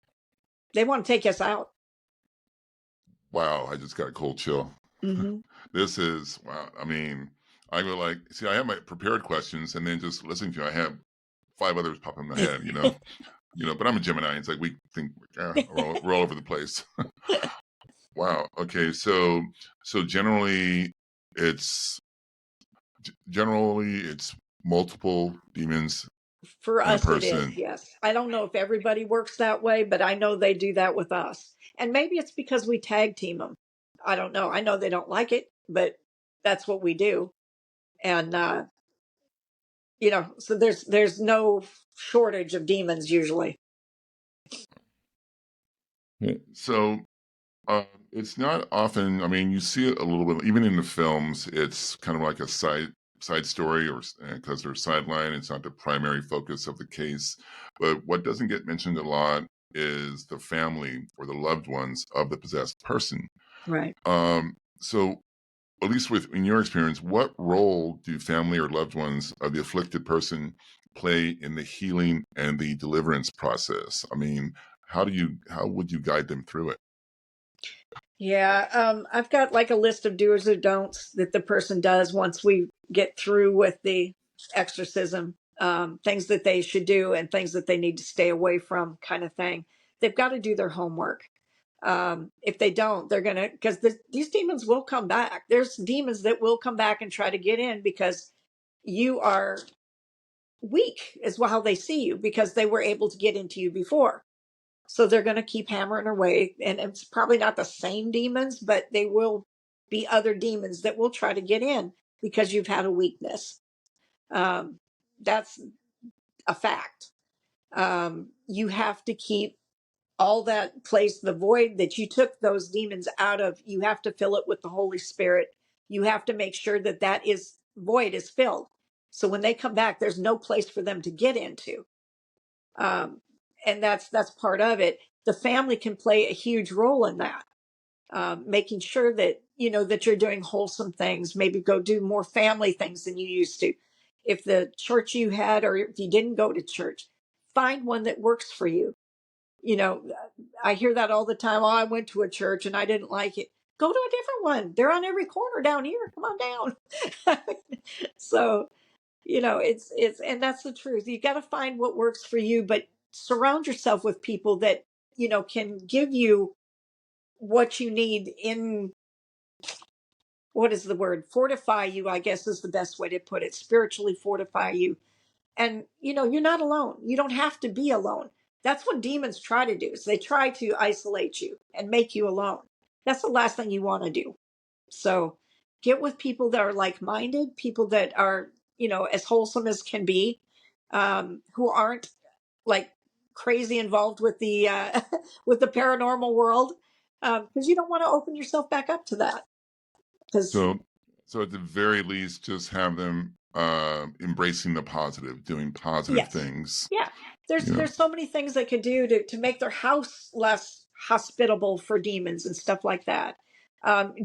They want to take us out. Wow, I just got a cold chill. Mm-hmm. This is wow. I mean, I go like, see, I have my prepared questions, and then just listening to you, I have five others pop in my head. But I'm a Gemini. It's like we think we're all over the place. Wow. Okay. So it's generally it's multiple demons For in a us, it is, person. yes. I don't know if everybody works that way, but I know they do that with us. And maybe it's because we tag team them. I don't know. I know they don't like it, but that's what we do. And so there's no shortage of demons usually. Yeah. So it's not often. I mean, you see it a little bit, even in the films. It's kind of like a side story, or because they're sideline. It's not the primary focus of the case. But what doesn't get mentioned a lot is the family or the loved ones of the possessed person. Right. So, at least in your experience, what role do family or loved ones of the afflicted person play in the healing and the deliverance process? I mean, how would you guide them through it? Yeah, I've got like a list of do's or don'ts that the person does once we get through with the exorcism, things that they should do and things that they need to stay away from, kind of thing. They've got to do their homework. If they don't, they're going to, because these demons will come back. There's demons that will come back and try to get in because you are weak, is how they see you, because they were able to get into you before. So they're going to keep hammering away. And it's probably not the same demons, but they will be other demons that will try to get in because you've had a weakness. That's a fact. You have to keep all that place, the void that you took those demons out of, you have to fill it with the Holy Spirit. You have to make sure that void is filled. So when they come back, there's no place for them to get into. And that's part of it. The family can play a huge role in that, making sure that that you're doing wholesome things. Maybe go do more family things than you used to. If the church you had, or if you didn't go to church, find one that works for you. You know, I hear that all the time. Oh, I went to a church and I didn't like it. Go to a different one. They're on every corner down here. Come on down. So it's and that's the truth. You got to find what works for you, but surround yourself with people that can give you what you need in, what is the word, fortify you, I guess is the best way to put it, spiritually fortify you. And you're not alone. You don't have to be alone. That's what demons try to do, is they try to isolate you and make you alone. That's the last thing you want to do. So get with people that are like-minded, people that are, as wholesome as can be, who aren't like crazy involved with the with the paranormal world, because you don't want to open yourself back up to that. Because So, so at the very least, just have them embracing the positive, doing positive yes, things. yeah, there's You know, there's so many things they could do to make their house less hospitable for demons and stuff like that.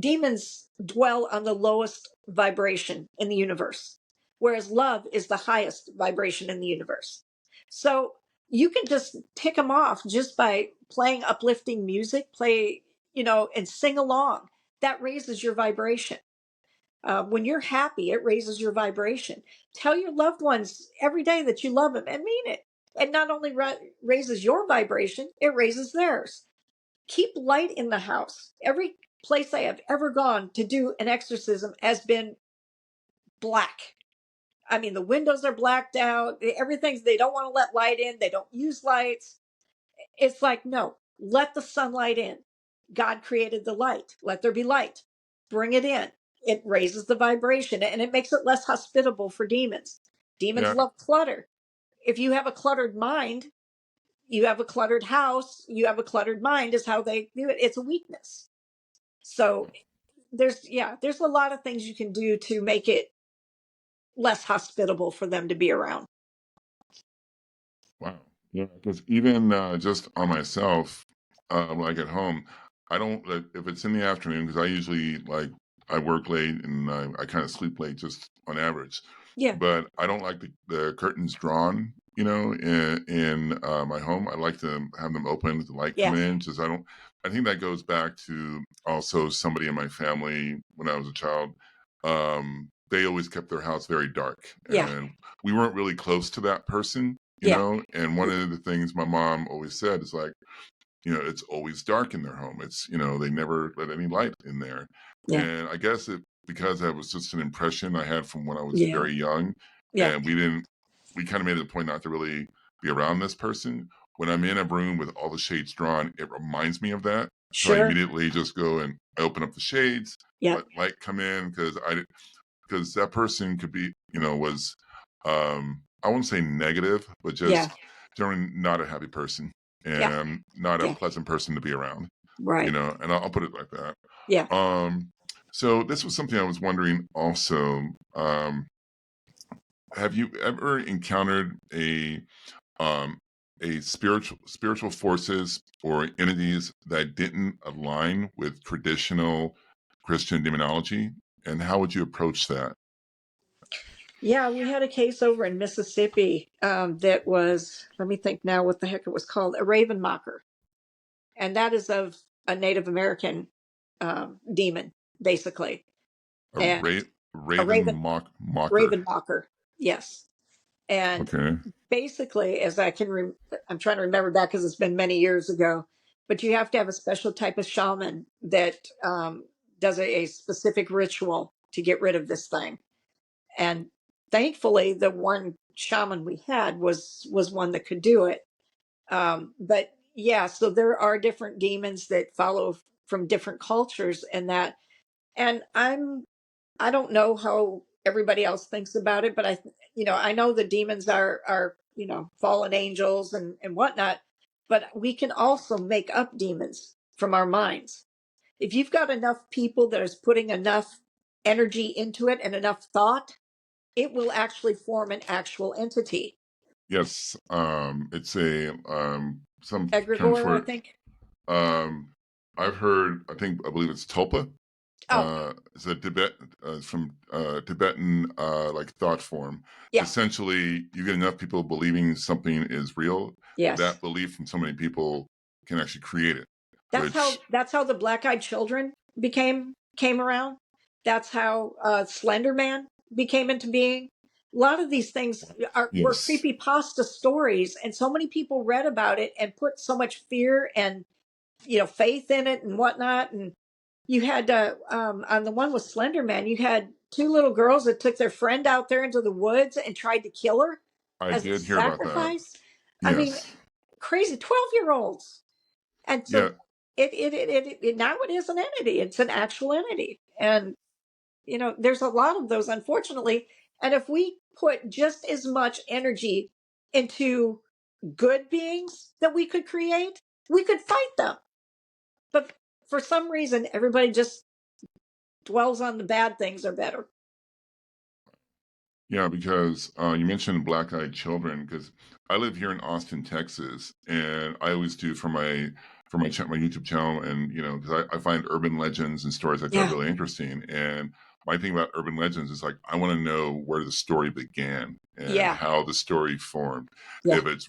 Demons dwell on the lowest vibration in the universe, whereas love is the highest vibration in the universe. So you can just tick them off just by playing uplifting music, and sing along. That raises your vibration. When you're happy, it raises your vibration. Tell your loved ones every day that you love them and mean it. And not only raises your vibration, it raises theirs. Keep light in the house. Every place I have ever gone to do an exorcism has been black. I mean, the windows are blacked out. Everything's, they don't want to let light in. They don't use lights. It's like, no, let the sunlight in. God created the light. Let there be light. Bring it in. It raises the vibration and it makes it less hospitable for demons. Demons Yeah. love clutter. If you have a cluttered mind, you have a cluttered house, you have a cluttered mind, is how they do it. It's a weakness. So there's a lot of things you can do to make it less hospitable for them to be around. Wow. Yeah, because even just on myself, when I get home, I don't if it's in the afternoon, because I usually I work late and I kind of sleep late just on average. Yeah. But I don't like the curtains drawn, in my home. I like to have them open, with the light Yeah. coming in. Just I think that goes back to also somebody in my family when I was a child. They always kept their house very dark, Yeah. and we weren't really close to that person, Yeah. And one of the things my mom always said is like, it's always dark in their home. It's, they never let any light in there. Yeah. And I guess because that was just an impression I had from when I was Yeah. very young, Yeah. and we kind of made it a point not to really be around this person. When I'm in a room with all the shades drawn, it reminds me of that. So I Sure. immediately just go and I open up the shades, Yeah. let light come in, because that person could be, was, I won't say negative, but just generally not a happy person Yeah. and not a Yeah. pleasant person to be around, Right. and I'll put it like that. Yeah. So this was something I was wondering also. Have you ever encountered um, a spiritual forces or entities that didn't align with traditional Christian demonology, and how would you approach that? Yeah, we had a case over in Mississippi that was, let me think now what the heck it was called, a raven mocker. And that is of a Native American demon, basically. A And a raven mocker. raven mocker, yes. And Okay. basically, as I'm trying to remember that because it's been many years ago, but you have to have a special type of shaman that does a specific ritual to get rid of this thing. And thankfully, the one shaman we had was one that could do it. But yeah, so there are different demons that follow from different cultures, and that. And I don't know how everybody else thinks about it, but I know the demons are fallen angels and whatnot, but we can also make up demons from our minds. If you've got enough people that is putting enough energy into it and enough thought, it will actually form an actual entity. Yes. It's a some terms Egregore, for I it. think. I've heard. I believe it's tulpa. Oh, It's a from Tibetan like thought form. yeah, Essentially, you get enough people believing something is real. yes. That belief from so many people can actually create it. That's Which, how the black-eyed children came around. That's how Slender Man became into being. A lot of these things were yes, creepypasta stories, and so many people read about it and put so much fear and faith in it and whatnot. And you had on the one with Slender Man, you had two little girls that took their friend out there into the woods and tried to kill her I as a did hear about that. sacrifice. I mean, Yes, crazy 12-year-olds. And yeah, so it now it is an entity. It's an actual entity. And there's a lot of those, unfortunately. And if we put just as much energy into good beings that we could create, we could fight them. But for some reason, everybody just dwells on the bad things are better. yeah. Because you mentioned black-eyed children. Because I live here in Austin, Texas, and I always do for my my YouTube channel, and because I find urban legends and stories like that Yeah. really interesting. And my thing about urban legends is like I want to know where the story began and Yeah. how the story formed. Yeah. If it's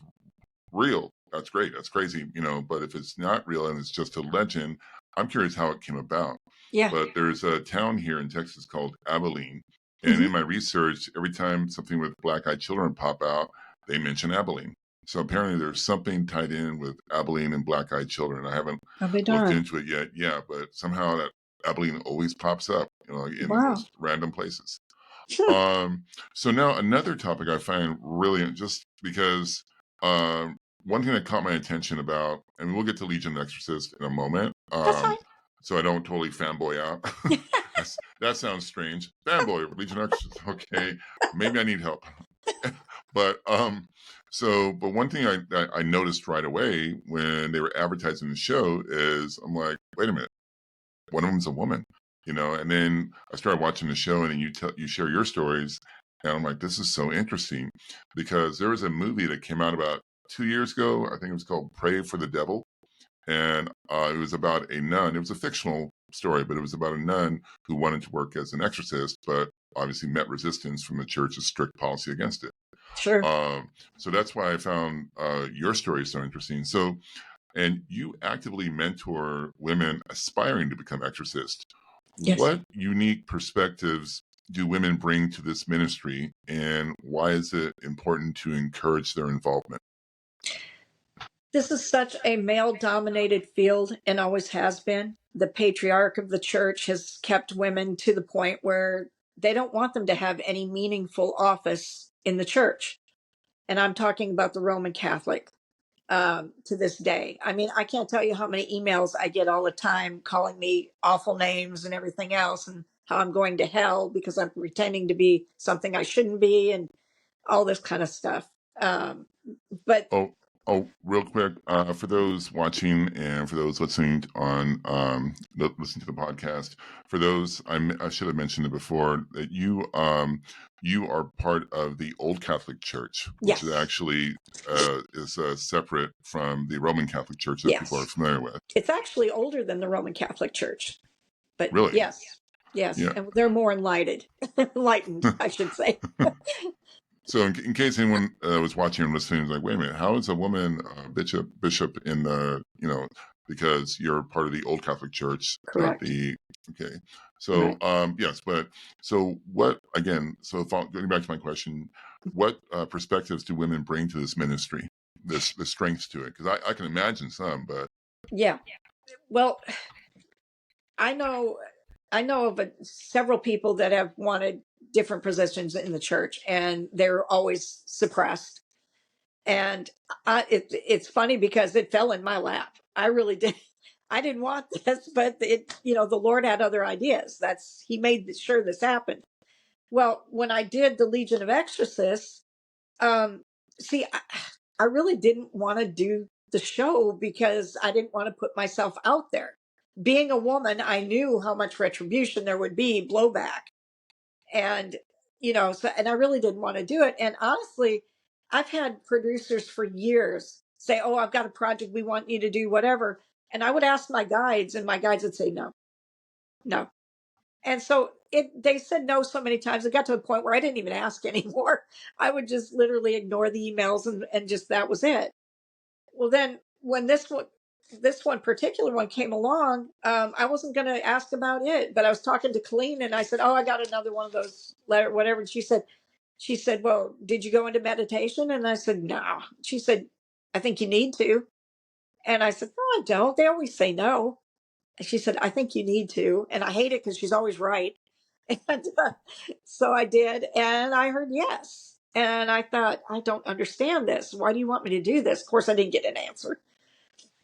real, that's great, that's crazy, but if it's not real and it's just a legend, I'm curious how it came about. Yeah. But there's a town here in Texas called Abilene, and in Hmm. my research, every time something with black-eyed children pop out, they mention Abilene. So apparently there's something tied in with Abilene and black-eyed children. I haven't I'll be looked darned. into it yet. Yeah, but somehow that Abilene always pops up, in the Wow. most random places. Um, so now another topic I find really just because one thing that caught my attention about, and we'll get to Legion of Exorcists in a moment, That's fine. so I don't totally fanboy out. That sounds strange. Fanboy, Legion of Exorcists. Okay, maybe I need help. But but one thing I noticed right away when they were advertising the show is I'm like, wait a minute, one of them's a woman, and then I started watching the show, and then you share your stories, and I'm like, this is so interesting, because there was a movie that came out about 2 years ago. I think it was called Pray for the Devil, and it was about a nun. It was a fictional story, but it was about a nun who wanted to work as an exorcist, but obviously met resistance from the church's strict policy against it. Sure. So that's why I found your story so interesting. So, and you actively mentor women aspiring to become exorcists. Yes. What unique perspectives do women bring to this ministry, and why is it important to encourage their involvement? This is such a male dominated field and always has been. The patriarch of the church has kept women to the point where they don't want them to have any meaningful office in the church. And I'm talking about the Roman Catholic to this day. I mean, I can't tell you how many emails I get all the time calling me awful names and everything else, and how I'm going to hell because I'm pretending to be something I shouldn't be, and all this kind of stuff. But Real quick, for those watching and for those listening listening to the podcast, for those I should have mentioned it before, that you are part of the Old Catholic Church, which is yes, actually is separate from the Roman Catholic Church that people are yes, familiar with. it's actually older than the Roman Catholic Church. But Really? yes, yes, Yeah. and they're more enlightened, I should say. So, in case anyone was watching and listening, is like, wait a minute, how is a woman bishop in the because you're part of the Old Catholic Church, not Correct. the okay. So, Right. yes, but so what again? So, getting back to my question, what perspectives do women bring to this ministry? The strengths to it, because I can imagine some, but Yeah. Well, I know of several people that have wanted different positions in the church, and they're always suppressed. And it's funny because it fell in my lap. I really did. I didn't want this, but the Lord had other ideas. He made sure this happened. Well, when I did the Legion of Exorcists, um, see, I really didn't want to do the show because I didn't want to put myself out there. Being a woman, I knew how much retribution there would be, blowback. And, and I really didn't want to do it. And honestly, I've had producers for years say, "Oh, I've got a project we want you to do, whatever." And I would ask my guides, and my guides would say, "No, no." And so they said no so many times. It got to a point where I didn't even ask anymore. I would just literally ignore the emails, and just that was it. Well, then when this one particular one came along, I wasn't going to ask about it, but I was talking to Colleen, and I said, "Oh, I got another one of those letter, whatever." And she said, "Well, did you go into meditation?" And I said, "No." She said, "I think you need to." And I said, "No, I don't. They always say no." And she said, "I think you need to." And I hate it because she's always right. And so I did, and I heard yes. And I thought, I don't understand this. Why do you want me to do this? Of course, I didn't get an answer.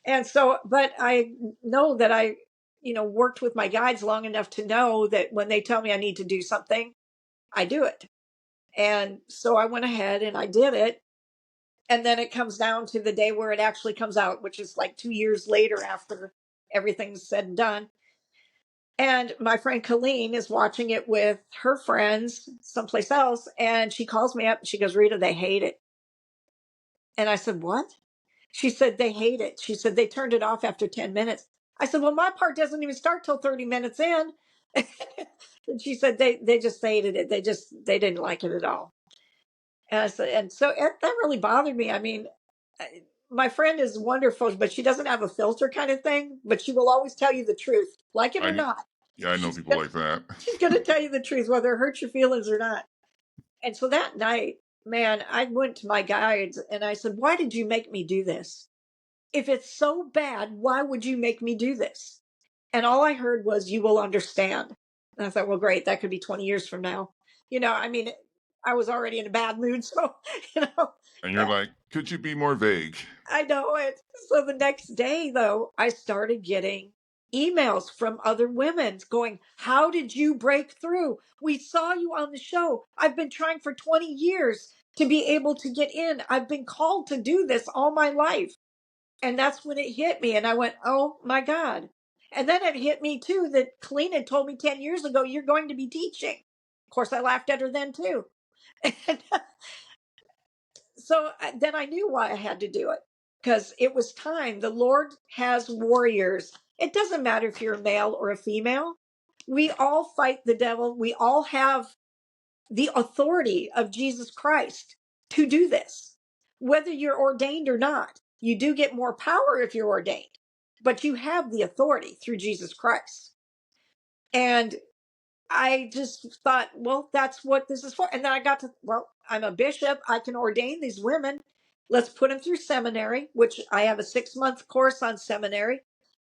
And so, but I know that I, worked with my guides long enough to know that when they tell me I need to do something, I do it. And so I went ahead and I did it. And then it comes down to the day where it actually comes out, which is like 2 years later after everything's said and done. And my friend Colleen is watching it with her friends someplace else. And she calls me up and she goes, "Rita, they hate it." And I said, "What?" She said, "They hate it." She said, "They turned it off after 10 minutes." I said, "Well, my part doesn't even start till 30 minutes in." And she said, they just hated it. They didn't like it at all. And I said, and so that really bothered me. I mean, my friend is wonderful, but she doesn't have a filter kind of thing, but she will always tell you the truth, like it or I not. yeah, I know She's people like that. she's going to tell you the truth, whether it hurts your feelings or not. And so that night, man, I went to my guides and I said, "Why did you make me do this? If it's so bad, why would you make me do this?" And all I heard was, "You will understand." And I thought, well, great. That could be 20 years from now. I mean, I was already in a bad mood. So, you know, And you're like, could you be more vague? I know it. So the next day, though, I started getting emails from other women going, how did you break through? We saw you on the show. I've been trying for 20 years to be able to get in. I've been called to do this all my life. And that's when it hit me. And I went, oh my God. And then it hit me too that Colleen had told me 10 years ago, you're going to be teaching. Of course, I laughed at her then too. And so then I knew why I had to do it, because it was time. The Lord has warriors. It doesn't matter if you're a male or a female. We all fight the devil. We all have the authority of Jesus Christ to do this, whether you're ordained or not. You do get more power if you're ordained, but you have the authority through Jesus Christ. And I just thought, well, that's what this is for. And then I got to, well, I'm a bishop. I can ordain these women. Let's put them through seminary, which I have a 6-month course on seminary,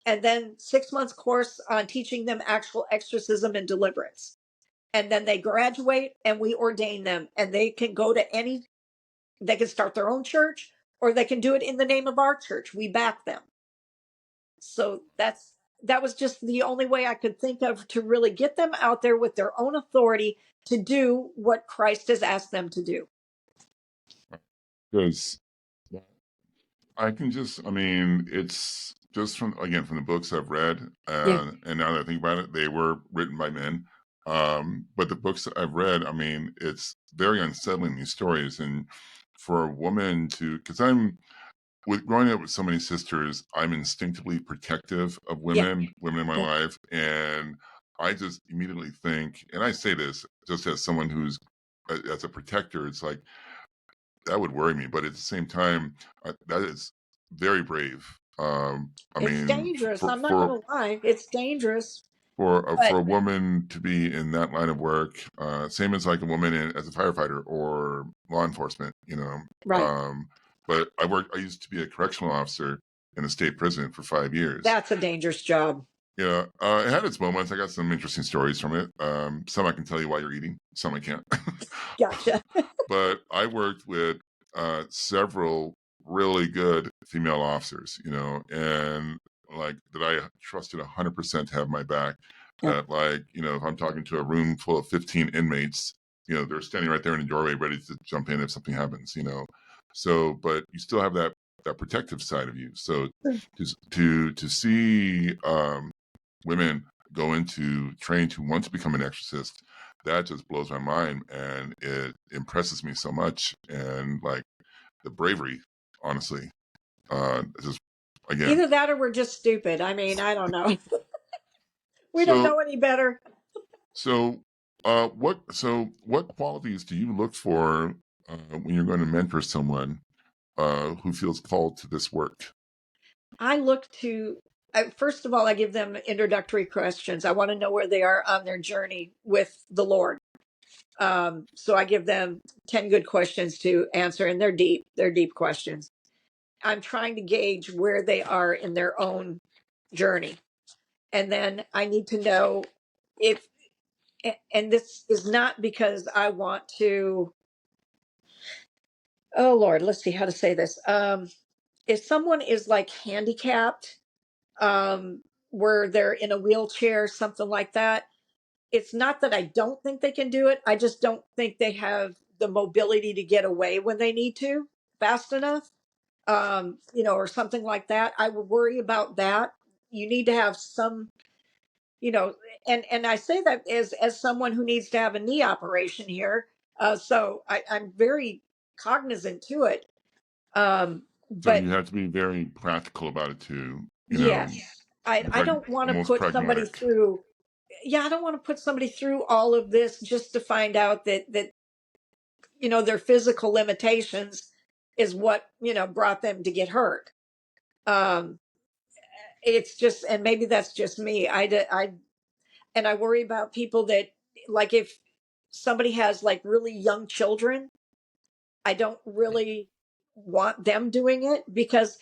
and then 6 months course on teaching them actual exorcism and deliverance. And then they graduate and we ordain them, and they can go to they can start their own church, or they can do it in the name of our church. We back them. So that was just the only way I could think of to really get them out there with their own authority to do what Christ has asked them to do. Because I can just, I mean, it's just from the books I've read, and now that I think about it, they were written by men. But the books that I've read, I mean, it's very unsettling, these stories. And for a woman to, because growing up with so many sisters, I'm instinctively protective of women in my life. And I just immediately think, and I say this just as someone who's, as a protector, it's like, that would worry me. But at the same time, that is very brave. It's dangerous. I'm not going to lie. It's dangerous. For a woman to be in that line of work, same as like a woman as a firefighter or law enforcement, Right. But I used to be a correctional officer in a state prison for 5 years. That's a dangerous job. Yeah, it had its moments. I got some interesting stories from it. Some I can tell you while you're eating, some I can't. Gotcha. But I worked with several really good female officers, and like that I trusted 100% to have my back. That if I'm talking to a room full of 15 inmates, they're standing right there in the doorway ready to jump in if something happens, So, but you still have that protective side of you. So to see women go into training to want to become an exorcist, that just blows my mind, and it impresses me so much. And like the bravery, honestly, just again, either that or we're just stupid. I mean, I don't know. We don't know any better. So, what qualities do you look for when you're going to mentor someone who feels called to this work? I look to, first of all, I give them introductory questions. I want to know where they are on their journey with the Lord. So I give them 10 good questions to answer, and they're deep questions. I'm trying to gauge where they are in their own journey. And then I need to know if, and this is not because I want to, oh Lord, let's see how to say this. If someone is like handicapped, where they're in a wheelchair, something like that, it's not that I don't think they can do it. I just don't think they have the mobility to get away when they need to fast enough, or something like that. I would worry about that. You need to have some, and I say that as someone who needs to have a knee operation here. So I'm very cognizant to it. So But you have to be very practical about it too. yes, I don't want to put somebody through. Yeah, I don't want to put somebody through all of this just to find out that their physical limitations is what brought them to get hurt. It's just, and maybe that's just me. And I worry about people that, like, if somebody has like really young children, I don't really want them doing it, because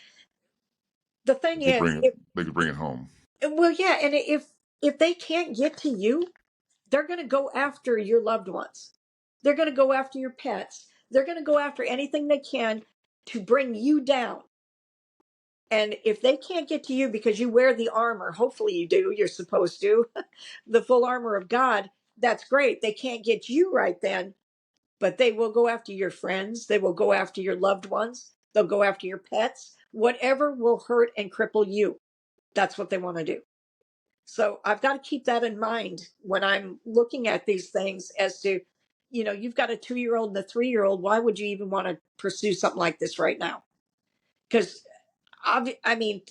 the thing is, they could bring it home. Well, yeah, and if they can't get to you, they're going to go after your loved ones. They're going to go after your pets. They're going to go after anything they can to bring you down. And if they can't get to you because you wear the armor, hopefully you do, you're supposed to, the full armor of God, that's great. They can't get you right then, but they will go after your friends. They will go after your loved ones. They'll go after your pets. Whatever will hurt and cripple you, that's what they want to do. So I've got to keep that in mind when I'm looking at these things as to, you've got a 2-year-old and a 3-year-old. Why would you even want to pursue something like this right now? Because I mean,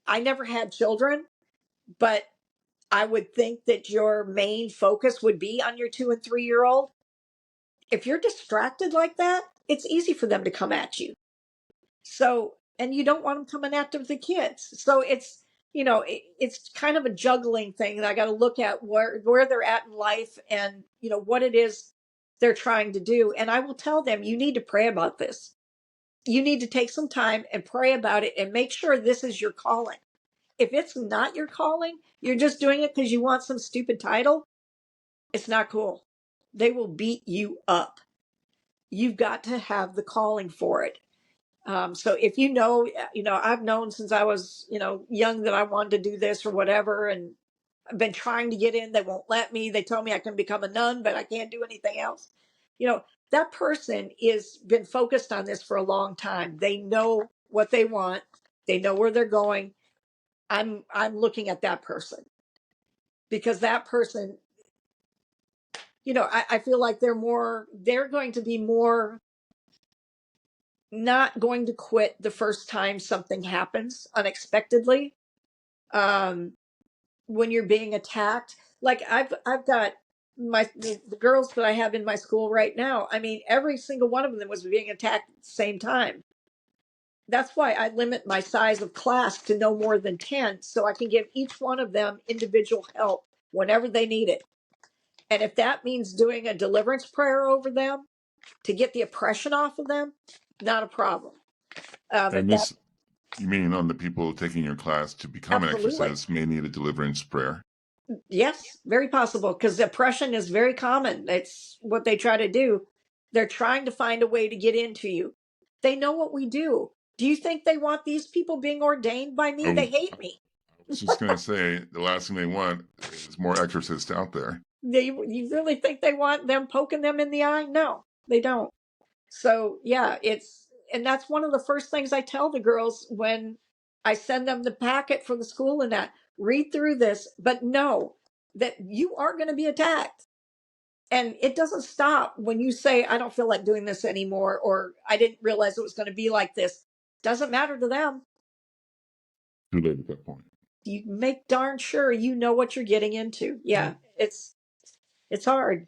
I never had children, but I would think that your main focus would be on your 2 and 3-year-old. If you're distracted like that, it's easy for them to come at you. So, and you don't want them coming after the kids. So it's, it's kind of a juggling thing that I got to look at where they're at in life and, what it is they're trying to do. And I will tell them, you need to pray about this. You need to take some time and pray about it and make sure this is your calling. If it's not your calling, you're just doing it because you want some stupid title, it's not cool. They will beat you up. You've got to have the calling for it. So if I've known since I was, young that I wanted to do this or whatever, and I've been trying to get in. They won't let me. They told me I can become a nun, but I can't do anything else. That person is been focused on this for a long time. They know what they want. They know where they're going. I'm looking at that person because that person, I feel like they're going to be more not going to quit the first time something happens unexpectedly. When you're being attacked, like I've got the girls that I have in my school right now. I mean, every single one of them was being attacked at the same time. That's why I limit my size of class to no more than 10, so I can give each one of them individual help whenever they need it. And if that means doing a deliverance prayer over them to get the oppression off of them, not a problem. And this, you mean on the people taking your class to become an exorcist may need a deliverance prayer? Yes, very possible, because oppression is very common. It's what they try to do. They're trying to find a way to get into you. They know what we do. Do you think they want these people being ordained by me? They hate me. I was just going to say, the last thing they want is more exorcists out there. You really think they want them poking them in the eye? No, they don't. So yeah, and that's one of the first things I tell the girls when I send them the packet for the school and that. Read through this, but know that you are going to be attacked. And it doesn't stop when you say, I don't feel like doing this anymore, or I didn't realize it was going to be like this. Doesn't matter to them. Too late at that point. You make darn sure you know what you're getting into. Yeah, it's hard.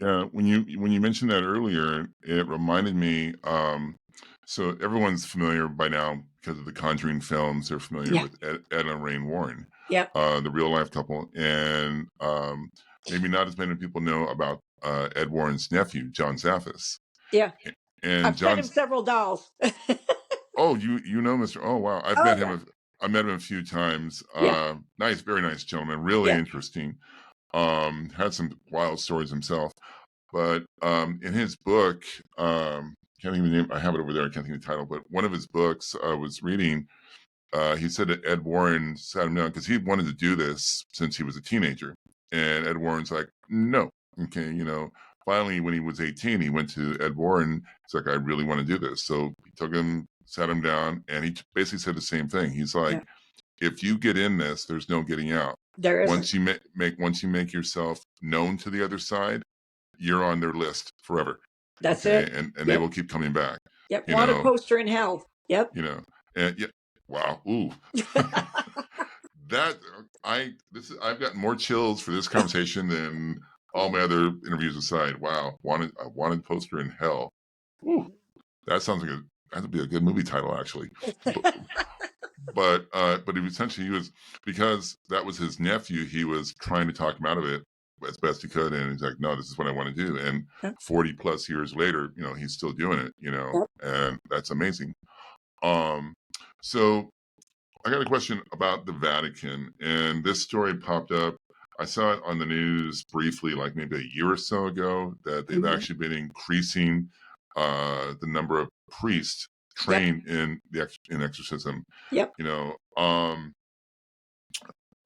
Yeah, when you mentioned that earlier, it reminded me. So everyone's familiar by now because of the Conjuring films. They're familiar with Ed and Rain Warren, the real life couple, and maybe not as many people know about Ed Warren's nephew, John Zaffis. Yeah, and I've sent him several dolls. Oh, you know Mr. Oh wow, I've met him. I met him a few times. Nice, very nice gentleman. Really interesting. Had some wild stories himself. But in his book, can't even name. I have it over there. I can't think of the title. But one of his books I was reading. He said that Ed Warren sat him down because he wanted to do this since he was a teenager, and Ed Warren's like, no, okay, Finally, when he was 18, he went to Ed Warren. He's like, I really want to do this. So he took him, sat him down, and he basically said the same thing. He's like, if you get in this, there's no getting out. There isn't. Once you make yourself known to the other side, you're on their list forever. That's it. And they will keep coming back. Yep. Wanted poster in hell. Yep. And wow. Ooh. I've gotten more chills for this conversation than all my other interviews aside. Wow. Wanted poster in hell. Ooh. That sounds like that'd be a good movie title, actually. But he was, because that was his nephew, he was trying to talk him out of it as best he could, and he's like, no, this is what I want to do. And 40 plus years later, he's still doing it, and that's amazing. So I got a question about the Vatican, and this story popped up. I saw it on the news briefly, like maybe a year or so ago, that they've actually been increasing the number of priests trained in exorcism. Yep.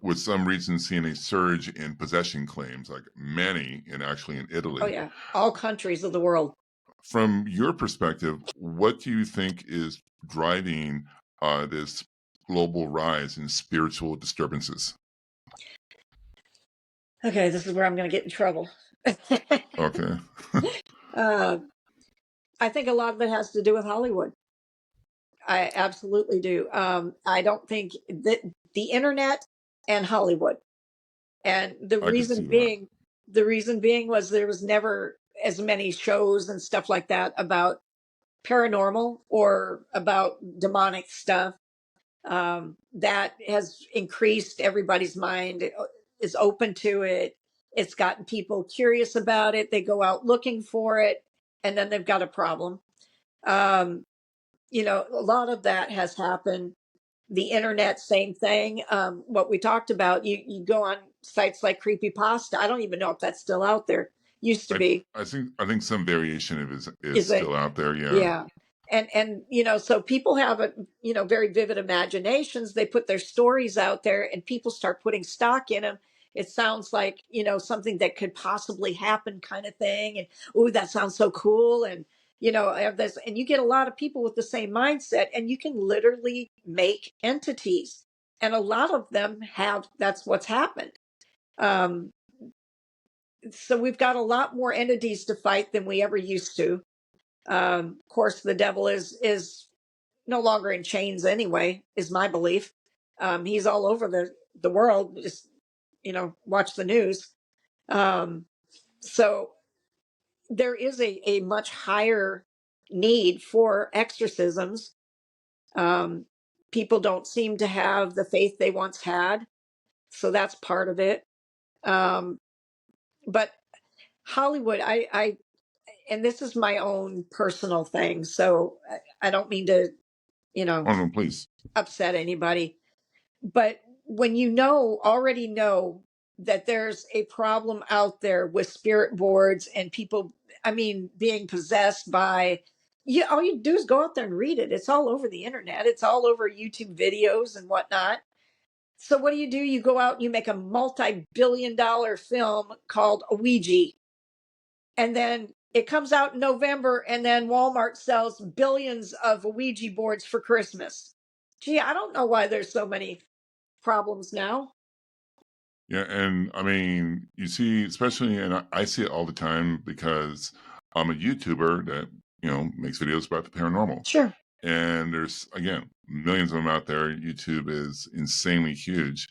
With some reason seeing a surge in possession claims, like many in Italy. Oh yeah, all countries of the world. From your perspective, what do you think is driving this global rise in spiritual disturbances? Okay, this is where I'm going to get in trouble. Okay. I think a lot of it has to do with Hollywood. I absolutely do. I don't think that the internet and Hollywood, and I could see that. the reason being was there was never as many shows and stuff like that about paranormal or about demonic stuff. That has increased everybody's mind, is open to it. It's gotten people curious about it. They go out looking for it, and then they've got a problem. Um, a lot of that has happened. The internet, same thing. What we talked about, you go on sites like Creepypasta. I don't even know if that's still out there. Used to be. I think some variation of it is Is it? still out there. Yeah. Yeah. And so people have very vivid imaginations. They put their stories out there and people start putting stock in them. It sounds like, something that could possibly happen kind of thing. And, oh, that sounds so cool. And, I have this, and you get a lot of people with the same mindset, and you can literally make entities. And a lot of them that's what's happened. So we've got a lot more entities to fight than we ever used to. Of course, the devil is no longer in chains anyway, is my belief. He's all over the world. Just watch the news. So there is a much higher need for exorcisms. People don't seem to have the faith they once had, so that's part of it. But Hollywood, and this is my own personal thing, so I don't mean to, Oh no, please. upset anybody. But when already know that there's a problem out there with spirit boards and people, being possessed by, all you do is go out there and read it. It's all over the internet. It's all over YouTube videos and whatnot. So what do? You go out and you make a multi-billion-dollar film called Ouija. And then it comes out in November, and then Walmart sells billions of Ouija boards for Christmas. Gee, I don't know why there's so many problems now. Yeah, and you see, especially, and I see it all the time because I'm a YouTuber that makes videos about the paranormal. Sure. And there's, again, millions of them out there. YouTube is insanely huge,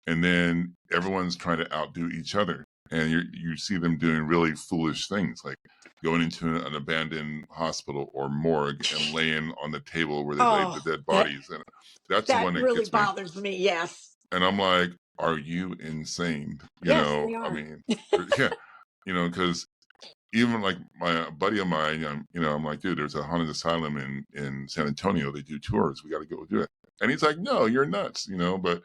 and then everyone's trying to outdo each other, and you see them doing really foolish things, like going into an abandoned hospital or morgue and laying on the table where they lay the dead bodies, and that's the one that really gets me. bothers me. Yes. And I'm like, are you insane? Yes, they are. Yeah, because even like my buddy of mine, I'm like, dude, there's a haunted asylum in San Antonio. They do tours. We got to go do it. And he's like, no, you're nuts, But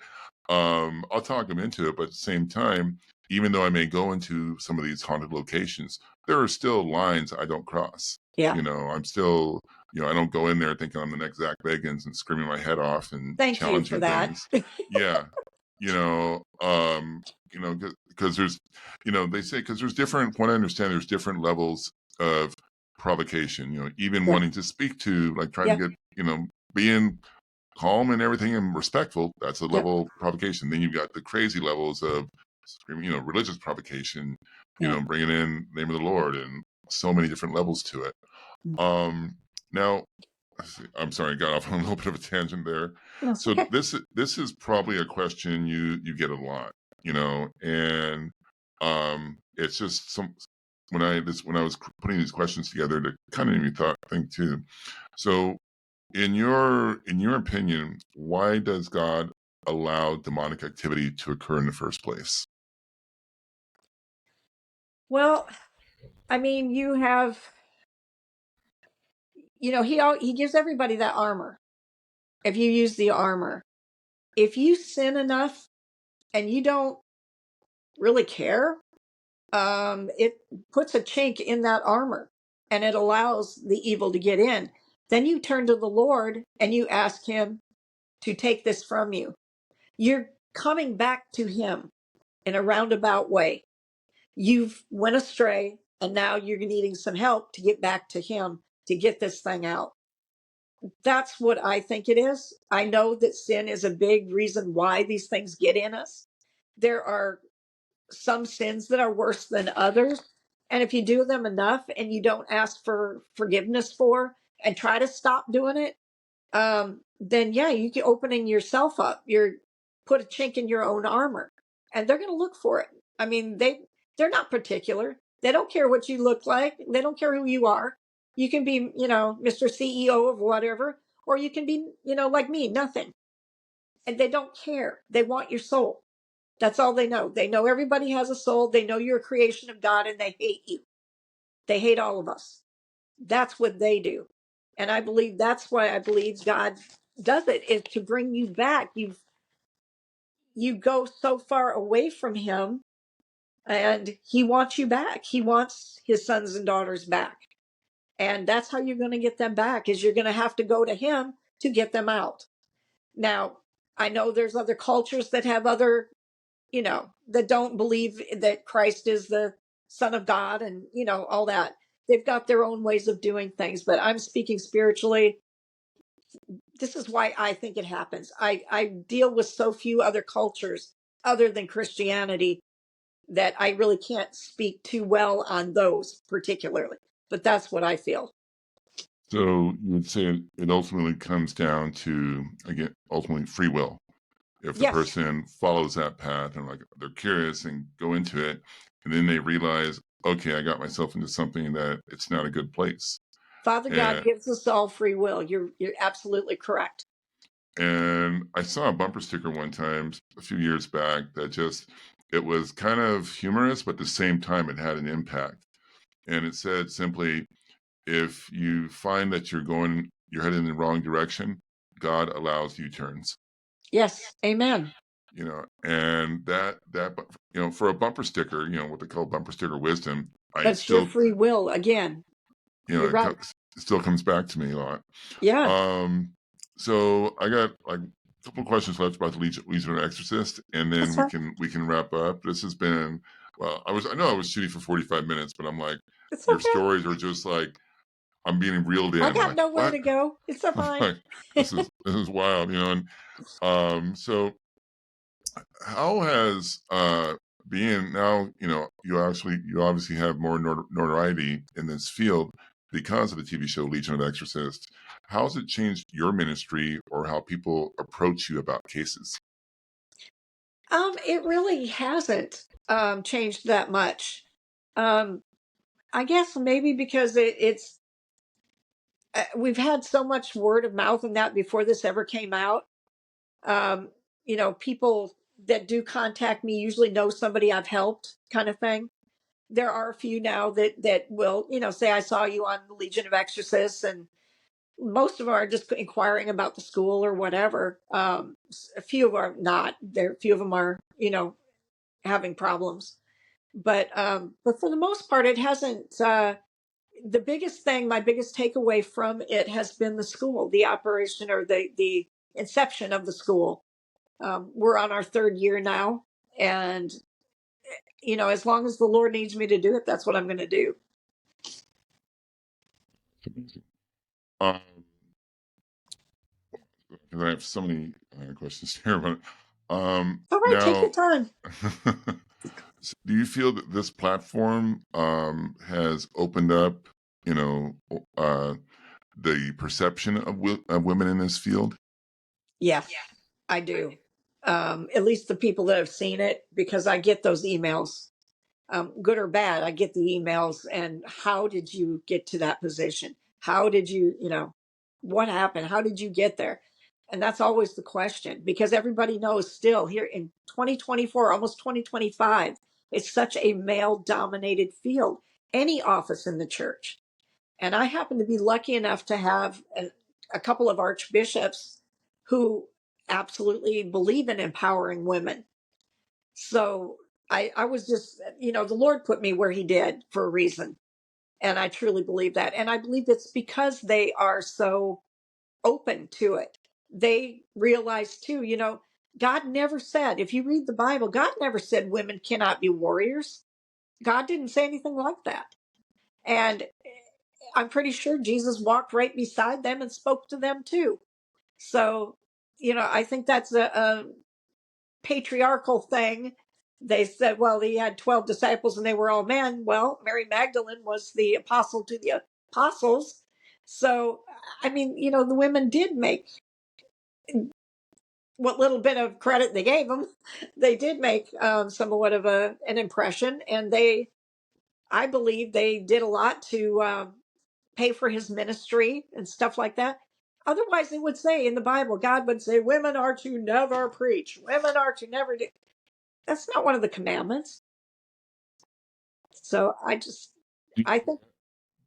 I'll talk him into it. But at the same time, even though I may go into some of these haunted locations, there are still lines I don't cross. Yeah. I'm still, I don't go in there thinking I'm the next Zach Bagans and screaming my head off and Thank you challenging for that. things. Yeah. Because there's, they say, because there's different, what I understand, there's different levels of provocation, even wanting to speak to, like trying to get, being calm and everything and respectful, that's a level of provocation. Then you've got the crazy levels of screaming, religious provocation, bringing in the name of the Lord, and so many different levels to it. Now, I'm sorry, I got off on a little bit of a tangent there. No, So okay. this is probably a question you get a lot, and it's just when I was putting these questions together, to kind of made me think too. So, in your opinion, why does God allow demonic activity to occur in the first place? Well, you have, he gives everybody that armor. If you use the armor, if you sin enough and you don't really care, it puts a chink in that armor and it allows the evil to get in. Then you turn to the Lord and you ask him to take this from you. You're coming back to him in a roundabout way. You've went astray and now you're needing some help to get back to him to get this thing out. That's what I think it is. I know that sin is a big reason why these things get in us. There are some sins that are worse than others. And if you do them enough and you don't ask for forgiveness for and try to stop doing it, then yeah, you keep opening yourself up. You're put a chink in your own armor, and they're going to look for it. I mean, they're not particular. They don't care what you look like. They don't care who you are. You can be, Mr. CEO of whatever, or you can be, like me, nothing. And they don't care. They want your soul. That's all they know. They know everybody has a soul. They know you're a creation of God, and they hate you. They hate all of us. That's what they do. And I believe that's why I believe God does it, is to bring you back. You go so far away from him, and he wants you back. He wants his sons and daughters back. And that's how you're going to get them back, is you're going to have to go to him to get them out. Now, I know there's other cultures that have other, that don't believe that Christ is the Son of God and, all that. They've got their own ways of doing things, but I'm speaking spiritually. This is why I think it happens. I deal with so few other cultures other than Christianity that I really can't speak too well on those particularly, but that's what I feel. So you would say it ultimately comes down to, again, ultimately free will. If the Yes. person follows that path and they're curious and go into it, and then they realize, okay, I got myself into something that it's not a good place. Father God And, gives us all free will. You're absolutely correct. and I saw a bumper sticker one time a few years back that it was kind of humorous, but at the same time it had an impact. And it said simply, if you find that you're headed in the wrong direction, God allows U-turns. Yes. Amen. And that for a bumper sticker, what they call bumper sticker wisdom, That's your free will again. You're right. it still comes back to me a lot. Yeah. So I got a couple of questions left about the Legion of Exorcists, and then we can wrap up. This has been, well, I know I was shooting for 45 minutes, but I'm like, your stories are just like, I'm being reeled in. I got like, nowhere what? to go. It's fine. Like, this is wild, and so how has being now, you obviously have more notoriety in this field because of the TV show Legion of Exorcists. How has it changed your ministry or how people approach you about cases? It really hasn't changed that much. I guess maybe because it's we've had so much word of mouth and that before this ever came out. People that do contact me usually know somebody I've helped, kind of thing. There are a few now that will, say I saw you on the Legion of Exorcists, and most of them are just inquiring about the school or whatever. A few of them are not. A few of them are, having problems. But for the most part, it hasn't. The biggest thing, my biggest takeaway from it has been the school, the operation or the inception of the school. We're on our third year now, and as long as the Lord needs me to do it, that's what I'm going to do. Um, because I have so many questions here, but All right, take your time. Do you feel that this platform has opened up, the perception of women in this field? Yes, I do. At least the people that have seen it, because I get those emails, good or bad. I get the emails, and how did you get to that position? How did you, what happened? How did you get there? And that's always the question, because everybody knows still here in 2024, almost 2025, it's such a male dominated field, any office in the church. And I happen to be lucky enough to have a couple of archbishops who absolutely believe in empowering women. So I was just, the Lord put me where he did for a reason. And I truly believe that. And I believe it's because they are so open to it. They realize too, God never said, if you read the Bible, God never said women cannot be warriors. God didn't say anything like that. And I'm pretty sure Jesus walked right beside them and spoke to them too. So, I think that's a patriarchal thing. They said, well, he had 12 disciples and they were all men. Well, Mary Magdalene was the apostle to the apostles. So, I mean, the women did make what little bit of credit they gave them. They did make somewhat of an impression. And I believe they did a lot to pay for his ministry and stuff like that. Otherwise, they would say in the Bible, God would say, women are to never preach. Women are to never do. That's not one of the commandments. So Do, I think,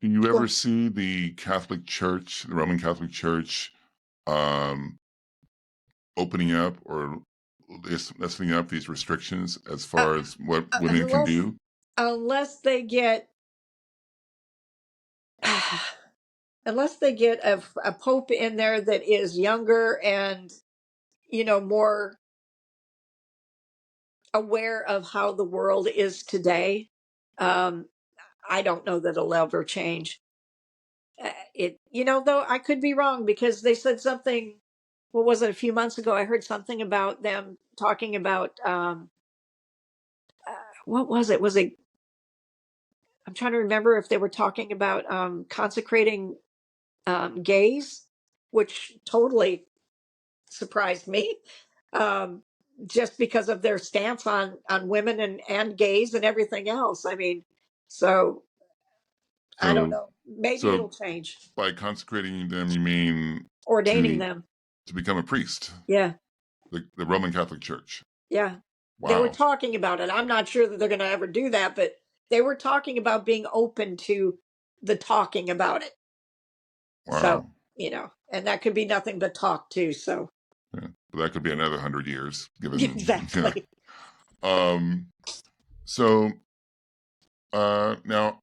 do you go ever ahead. see the Catholic Church, the Roman Catholic Church, um, opening up or lessening up these restrictions as Uh, far as what women can unless, do? unless they get, unless they get a pope in there that is younger and, more aware of how the world is today, um, I don't know that it'll ever change. Though I could be wrong because they said something. What was it? A few months ago, I heard something about them talking about what was it? Was it? I'm trying to remember if they were talking about consecrating gays, which totally surprised me, um, just because of their stance on women and gays and everything else. I mean, so I don't So, know. Maybe so it'll change. by consecrating them, you mean Ordaining to them. to become a priest, Yeah. the Roman Catholic Church. Yeah. They were Wow, talking about it. I'm not sure that they're going to ever do that, but they were talking about being open to the talking about it. So, wow. and that could be nothing but talk too. So, Yeah. But that could be another 100 years, given. Yeah. exactly. Um. So, now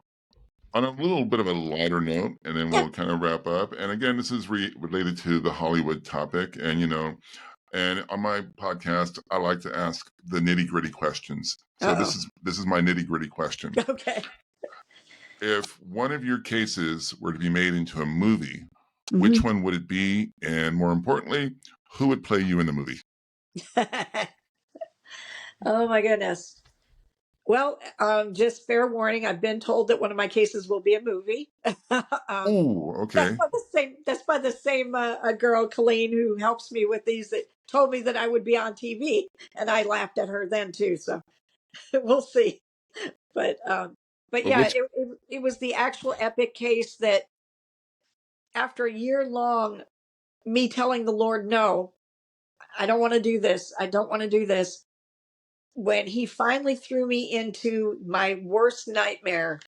on a little bit of a lighter note, and then Yeah. we'll kind of wrap up. And again, this is related to the Hollywood topic, and and on my podcast, I like to ask the nitty gritty questions. So Uh this is my nitty gritty question. oh. Okay. If one of your cases were to be made into a movie, which Hmm. one would it be? And more importantly, who would play you in the movie? Oh my goodness. Well, just fair warning. I've been told that one of my cases will be a movie. um, Oh, that's okay. by the same. That's by the same girl, Colleen, who helps me with these. That told me that I would be on TV, and I laughed at her then too. So we'll see. But but But yeah, which it was the actual epic case that after a year long me telling the Lord, no, I don't want to do this. I don't want to do this. When he finally threw me into my worst nightmare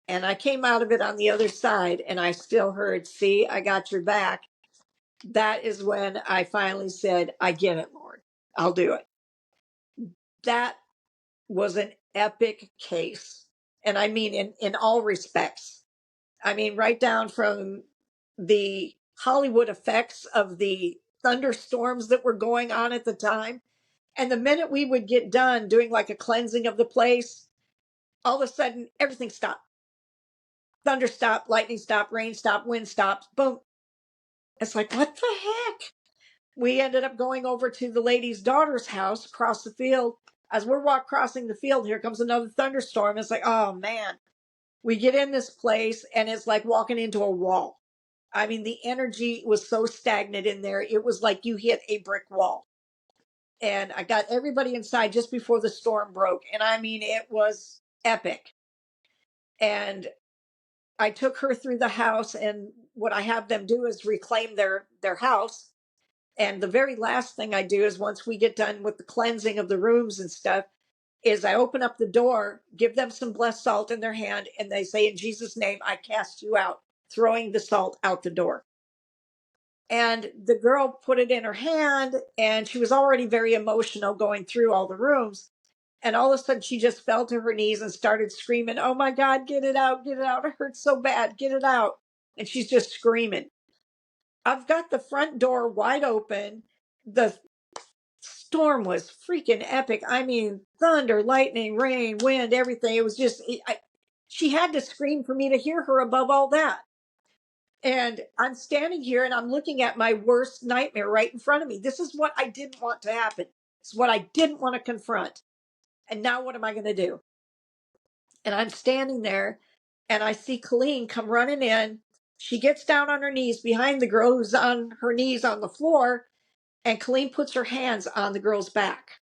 and I came out of it on the other side and I still heard, see, I got your back. That is when I finally said, I get it, Lord. I'll do it. That was an epic case. And I mean, in all respects. I mean, right down from the Hollywood effects of the thunderstorms that were going on at the time. And the minute we would get done doing like a cleansing of the place, all of a sudden everything stopped. Thunder stopped, lightning stopped, rain stopped, wind stopped. Boom. It's like, what the heck? We ended up going over to the lady's daughter's house across the field. As we're crossing the field, here comes another thunderstorm. It's like, oh man. We get in this place and it's like walking into a wall. I mean, the energy was so stagnant in there. It was like you hit a brick wall. And I got everybody inside just before the storm broke. And I mean, it was epic. And I took her through the house, and what I have them do is reclaim their house. And the very last thing I do is once we get done with the cleansing of the rooms and stuff, is I open up the door, give them some blessed salt in their hand, and they say, in Jesus' name, I cast you out, throwing the salt out the door. And the girl put it in her hand, and she was already very emotional going through all the rooms. And all of a sudden, she just fell to her knees and started screaming, "Oh my God, get it out, get it out. It hurts so bad, get it out." And she's just screaming. I've got the front door wide open. The storm was freaking epic. I mean, thunder, lightning, rain, wind, everything. It was just, she had to scream for me to hear her above all that. And I'm standing here and I'm looking at my worst nightmare right in front of me. This is what I didn't want to happen. It's what I didn't want to confront. And now what am I going to do? And I'm standing there and I see Colleen come running in. She gets down on her knees behind the girl who's on her knees on the floor. And Colleen puts her hands on the girl's back.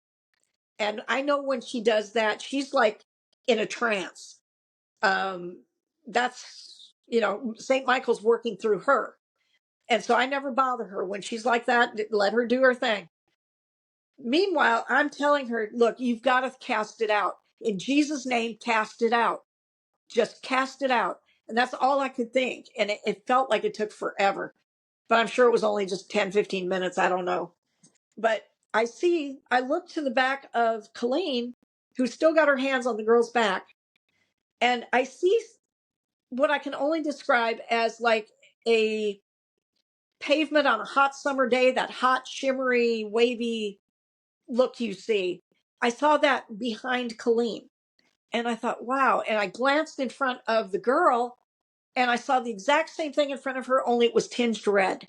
And I know when she does that, she's like in a trance. That's, St. Michael's working through her. And so I never bother her when she's like that. Let her do her thing. Meanwhile, I'm telling her, look, you've got to cast it out. In Jesus' name, cast it out. Just cast it out. And that's all I could think. And it felt like it took forever. But I'm sure it was only just 10, 15 minutes. I don't know. But I look to the back of Colleen, who's still got her hands on the girl's back. And I see what I can only describe as like a pavement on a hot summer day, that hot, shimmery, wavy look you see. I saw that behind Colleen. And I thought, wow. And I glanced in front of the girl and I saw the exact same thing in front of her, only it was tinged red.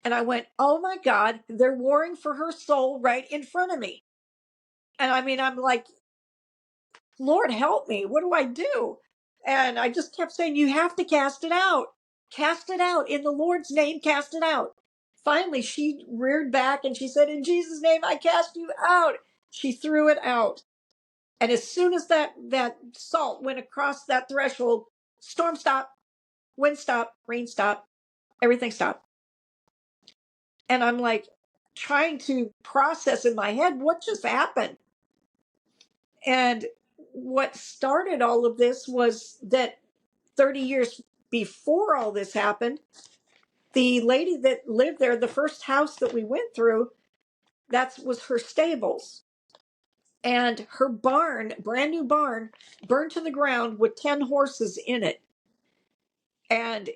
And I went, oh my God, they're warring for her soul right in front of me. And I mean, I'm like, Lord, help me. What do I do? And I just kept saying, you have to cast it out. Cast it out. In the Lord's name, cast it out. Finally, she reared back and she said, in Jesus' name, I cast you out. She threw it out. And as soon as that salt went across that threshold, storm stopped, wind stopped, rain stopped, everything stopped. And I'm like trying to process in my head what just happened. And what started all of this was that 30 years before all this happened, the lady that lived there, the first house that we went through, that was her stables. And her barn, brand new barn, burned to the ground with 10 horses in it. And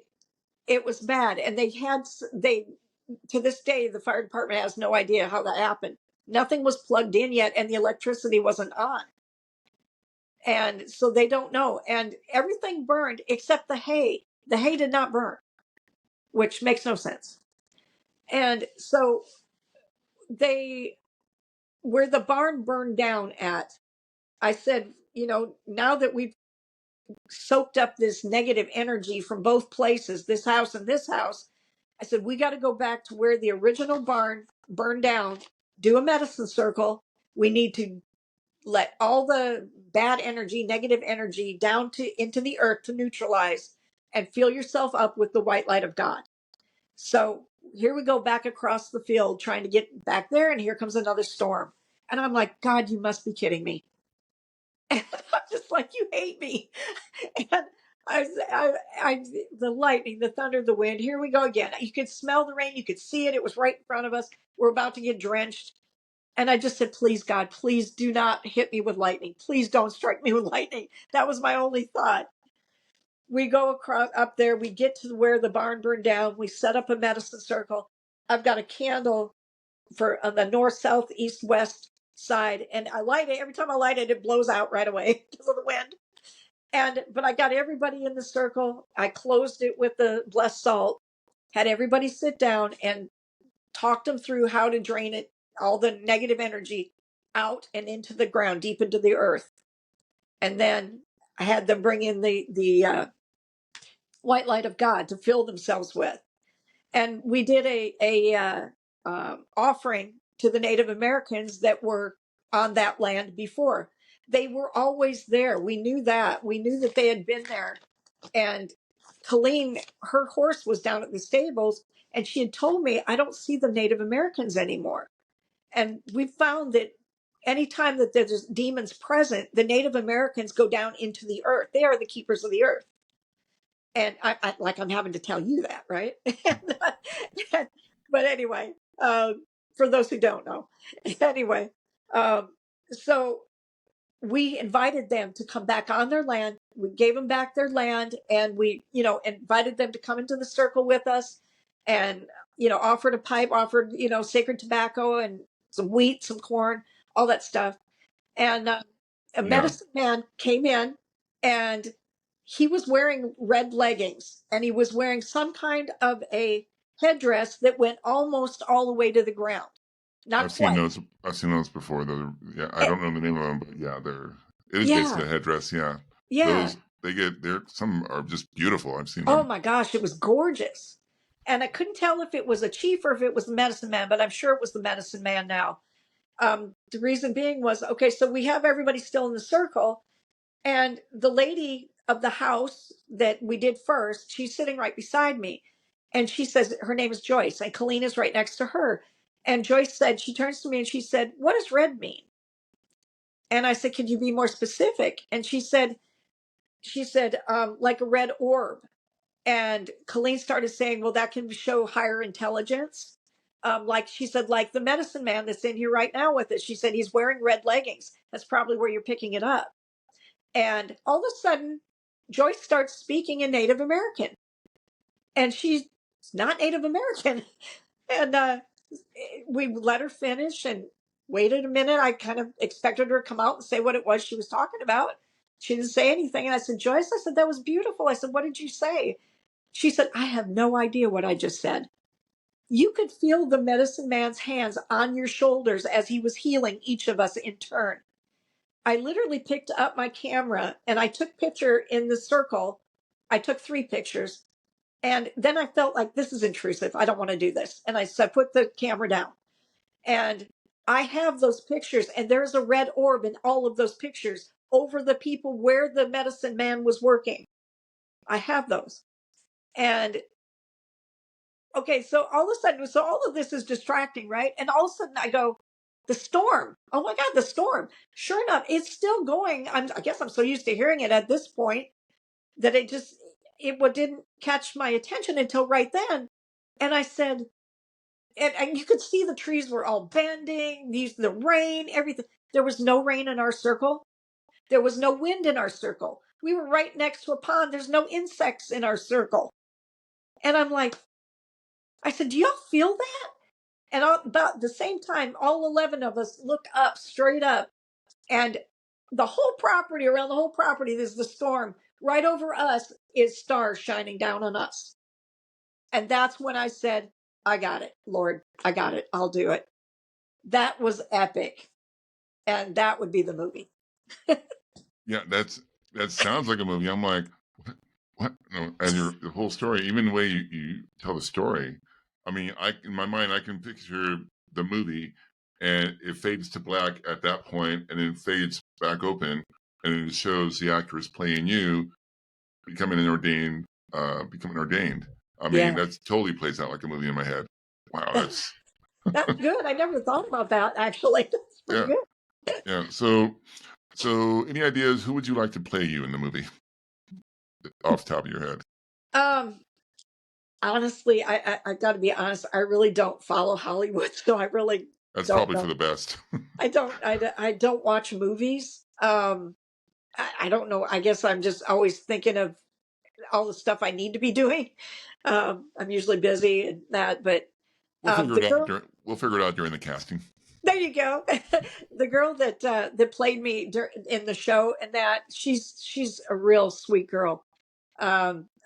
it was bad. And to this day, the fire department has no idea how that happened. Nothing was plugged in yet and the electricity wasn't on. And so they don't know. And everything burned except the hay. The hay did not burn, which makes no sense. And so where the barn burned down at, I said, now that we've soaked up this negative energy from both places, this house and this house, I said, we got to go back to where the original barn burned down, do a medicine circle. We need to let all the bad energy, negative energy down into the earth to neutralize and fill yourself up with the white light of God. So here we go back across the field trying to get back there. And here comes another storm. And I'm like, God, you must be kidding me. And I'm just like, you hate me. And the lightning, the thunder, the wind, here we go again. You could smell the rain. You could see it. It was right in front of us. We're about to get drenched. And I just said, please, God, please do not hit me with lightning. Please don't strike me with lightning. That was my only thought. We go across up there. We get to where the barn burned down. We set up a medicine circle. I've got a candle on the north, south, east, west side. And I light it. Every time I light it, it blows out right away because of the wind. But I got everybody in the circle. I closed it with the blessed salt, had everybody sit down and talked them through how to drain it, all the negative energy out and into the ground, deep into the earth. And then I had them bring in the white light of God to fill themselves with. And we did a offering to the Native Americans that were on that land before. They were always there. We knew that. We knew that they had been there. And Colleen, her horse was down at the stables, and she had told me, I don't see the Native Americans anymore. And we found that anytime that there's demons present, the Native Americans go down into the earth. They are the keepers of the earth. And I'm having to tell you that, right? But anyway, for those who don't know, anyway, so we invited them to come back on their land. We gave them back their land, and we, invited them to come into the circle with us, and, offered a pipe, offered, sacred tobacco and some wheat, some corn, all that stuff. And a Yeah. medicine man came in, and he was wearing red leggings, and he was wearing some kind of a headdress that went almost all the way to the ground. Not I've seen quite. those. I've seen those before. Yeah, I Eh, don't know the name of them, but yeah, it is yeah, basically a headdress. Yeah, yeah. those some are just beautiful. I've seen Oh them. my gosh, it was gorgeous. And I couldn't tell if it was a chief or if it was the medicine man, but I'm sure it was the medicine man now. The reason being was, okay, so we have everybody still in the circle, and the lady of the house that we did first, she's sitting right beside me. And she says, her name is Joyce, and Colleen is right next to her. And Joyce said, she turns to me and she said, "What does red mean?" And I said, "Can you be more specific?" And she said, like a red orb. And Colleen started saying, "Well, that can show higher intelligence." Like she said, like the medicine man that's in here right now with us. She said he's wearing red leggings. That's probably where you're picking it up. And all of a sudden, Joyce starts speaking in Native American, and she's not Native American. And we let her finish and waited a minute. I kind of expected her to come out and say what it was she was talking about. She didn't say anything. And I said, "Joyce," I said, "that was beautiful." I said, "What did you say?" She said, "I have no idea what I just said." You could feel the medicine man's hands on your shoulders as he was healing each of us in turn. I literally picked up my camera and I took picture in the circle. I took 3 pictures, and then I felt like this is intrusive. I don't want to do this. And I said, put the camera down. And I have those pictures, and there's a red orb in all of those pictures over the people where the medicine man was working. I have those. And okay, so all of a sudden, so all of this is distracting, right? And all of a sudden I go, the storm. Oh my God, the storm. Sure enough, it's still going. I guess I'm so used to hearing it at this point that it didn't catch my attention until right then. And I said, and you could see the trees were all bending, the rain, everything. There was no rain in our circle. There was no wind in our circle. We were right next to a pond. There's no insects in our circle. And I said, "Do y'all feel that?" And about the same time, all 11 of us look up, straight up, and around the whole property, there's the storm. Right over us is stars shining down on us. And that's when I said, "I got it, Lord. I got it. I'll do it." That was epic. And that would be the movie. Yeah, that sounds like a movie. I'm like, what? No, and the whole story, even the way you tell the story. I mean, in my mind, I can picture the movie, and it fades to black at that point, and then fades back open, and it shows the actors playing you becoming ordained. I mean, Yeah. that totally plays out like a movie in my head. Wow, that's That's good. I never thought about that, actually. That's pretty yeah, good. yeah. So, any ideas? Who would you like to play you in the movie, off the top of your head? Um, Honestly, I got to be honest. I really don't follow Hollywood, so I really That's don't probably for know. the best. I don't watch movies. I don't know. I guess I'm just always thinking of all the stuff I need to be doing. I'm usually busy and that, but We'll figure the it out girl, during. We'll figure it out during the casting. there you go. The girl that played me in the show, and that she's a real sweet girl.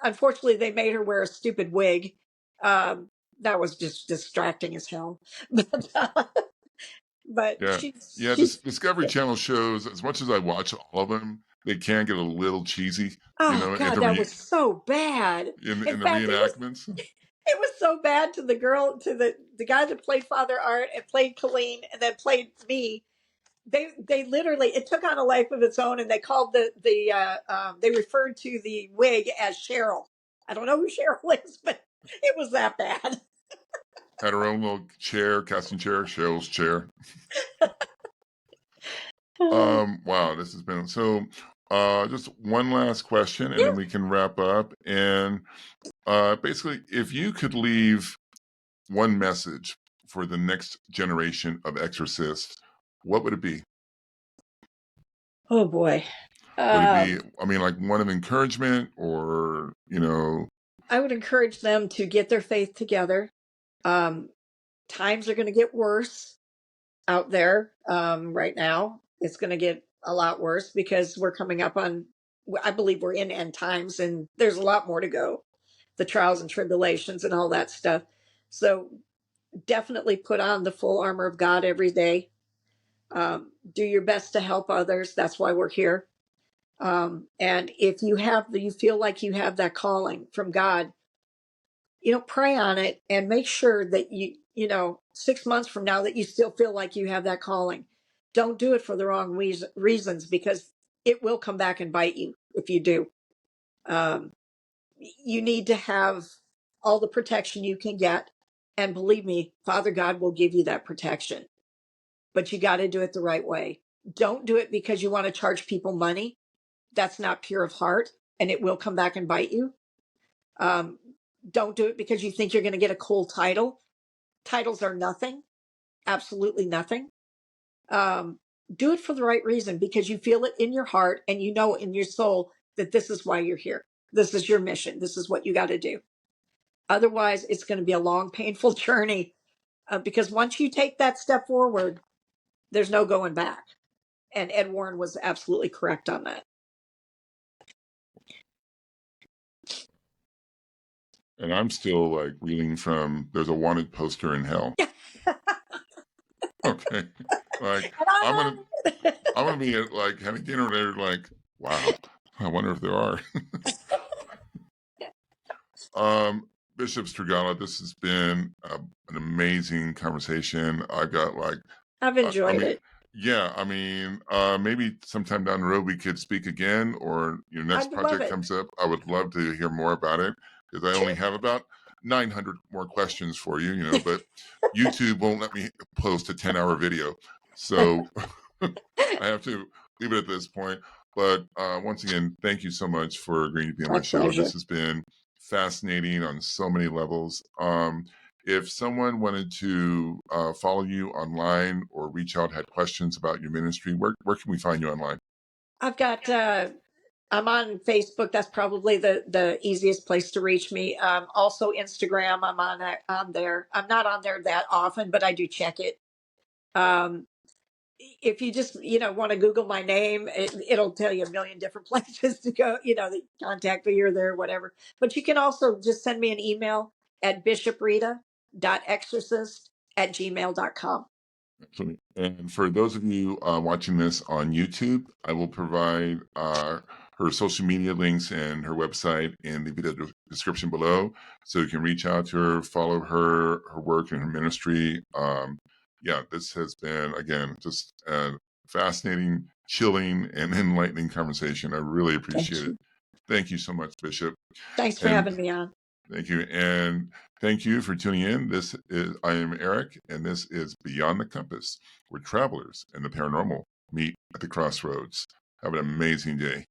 Unfortunately, they made her wear a stupid wig. Um, that was just distracting as hell. But Yeah, yeah. This she's Discovery Channel shows, as much as I watch all of them, they can get a little cheesy. oh At God, that was so bad. In in the fact, reenactments. it was so bad to the girl, to the guy that played Father Art and played Colleen and then played me. They literally, it took on a life of its own, and they called they referred to the wig as Cheryl. I don't know who Cheryl is, but it was that bad. Had her own little chair, casting chair, Cheryl's chair. Wow, this has been so. Just one last question, and Yeah. then we can wrap up. And basically, if you could leave one message for the next generation of exorcists, what would it be? Oh boy. Would it be, Um, I mean, like one of encouragement or, I would encourage them to get their faith together. Um, Times are going to get worse out there right now. It's going to get a lot worse because we're coming up on, I believe we're in end times and there's a lot more to go. The trials and tribulations and all that stuff. So definitely put on the full armor of God every day. Do your best to help others. That's why we're here. And if you feel like you have that calling from God, pray on it and make sure that 6 months from now that you still feel like you have that calling. Don't do it for the wrong reasons because it will come back and bite you if you do. Um, you need to have all the protection you can get. And believe me, Father God will give you that protection. But you got to do it the right way. Don't do it because you want to charge people money. That's not pure of heart, and it will come back and bite you. Um, don't do it because you think you're going to get a cool title. Titles are nothing, absolutely nothing. Um, do it for the right reason because you feel it in your heart and you know in your soul that this is why you're here. This is your mission. This is what you got to do. Otherwise, it's going to be a long, painful journey because once you take that step forward, there's no going back. And Ed Warren was absolutely correct on that. and I'm still like reeling from there's a wanted poster in hell. Okay. Like I'm gonna be at like having dinner there like, wow, I wonder if there are. Bishop Strugala, this has been an amazing conversation. I got like, I've enjoyed it. Yeah, I mean, maybe sometime down the road we could speak again, or your next I'd love project it. comes up. I would love to hear more about it because I only have about 900 more questions for you, but YouTube won't let me post a 10-hour video. So I have to leave it at this point. But once again, thank you so much for agreeing to be on my show. Pleasure. This has been fascinating on so many levels. If someone wanted to follow you online or reach out, had questions about your ministry, where can we find you online? I've got I'm on Facebook. That's probably the easiest place to reach me. Also Instagram. I'm on there. I'm not on there that often, but I do check it. Um, if you just want to Google my name, it'll tell you a million different places to go. The contact me here, there, whatever. But you can also just send me an email at bishoprita.exorcist@gmail.com. Absolutely. And for those of you watching this on YouTube, I will provide her social media links and her website in the video description below, so you can reach out to her, follow her work and her ministry. Yeah, this has been, again, just a fascinating, chilling, and enlightening conversation. I really appreciate it. Thank you so much, Bishop. Thanks for having me on. Thank you. And thank you for tuning in. I am Eric, and this is Beyond the Compass, where travelers and the paranormal meet at the crossroads. Have an amazing day.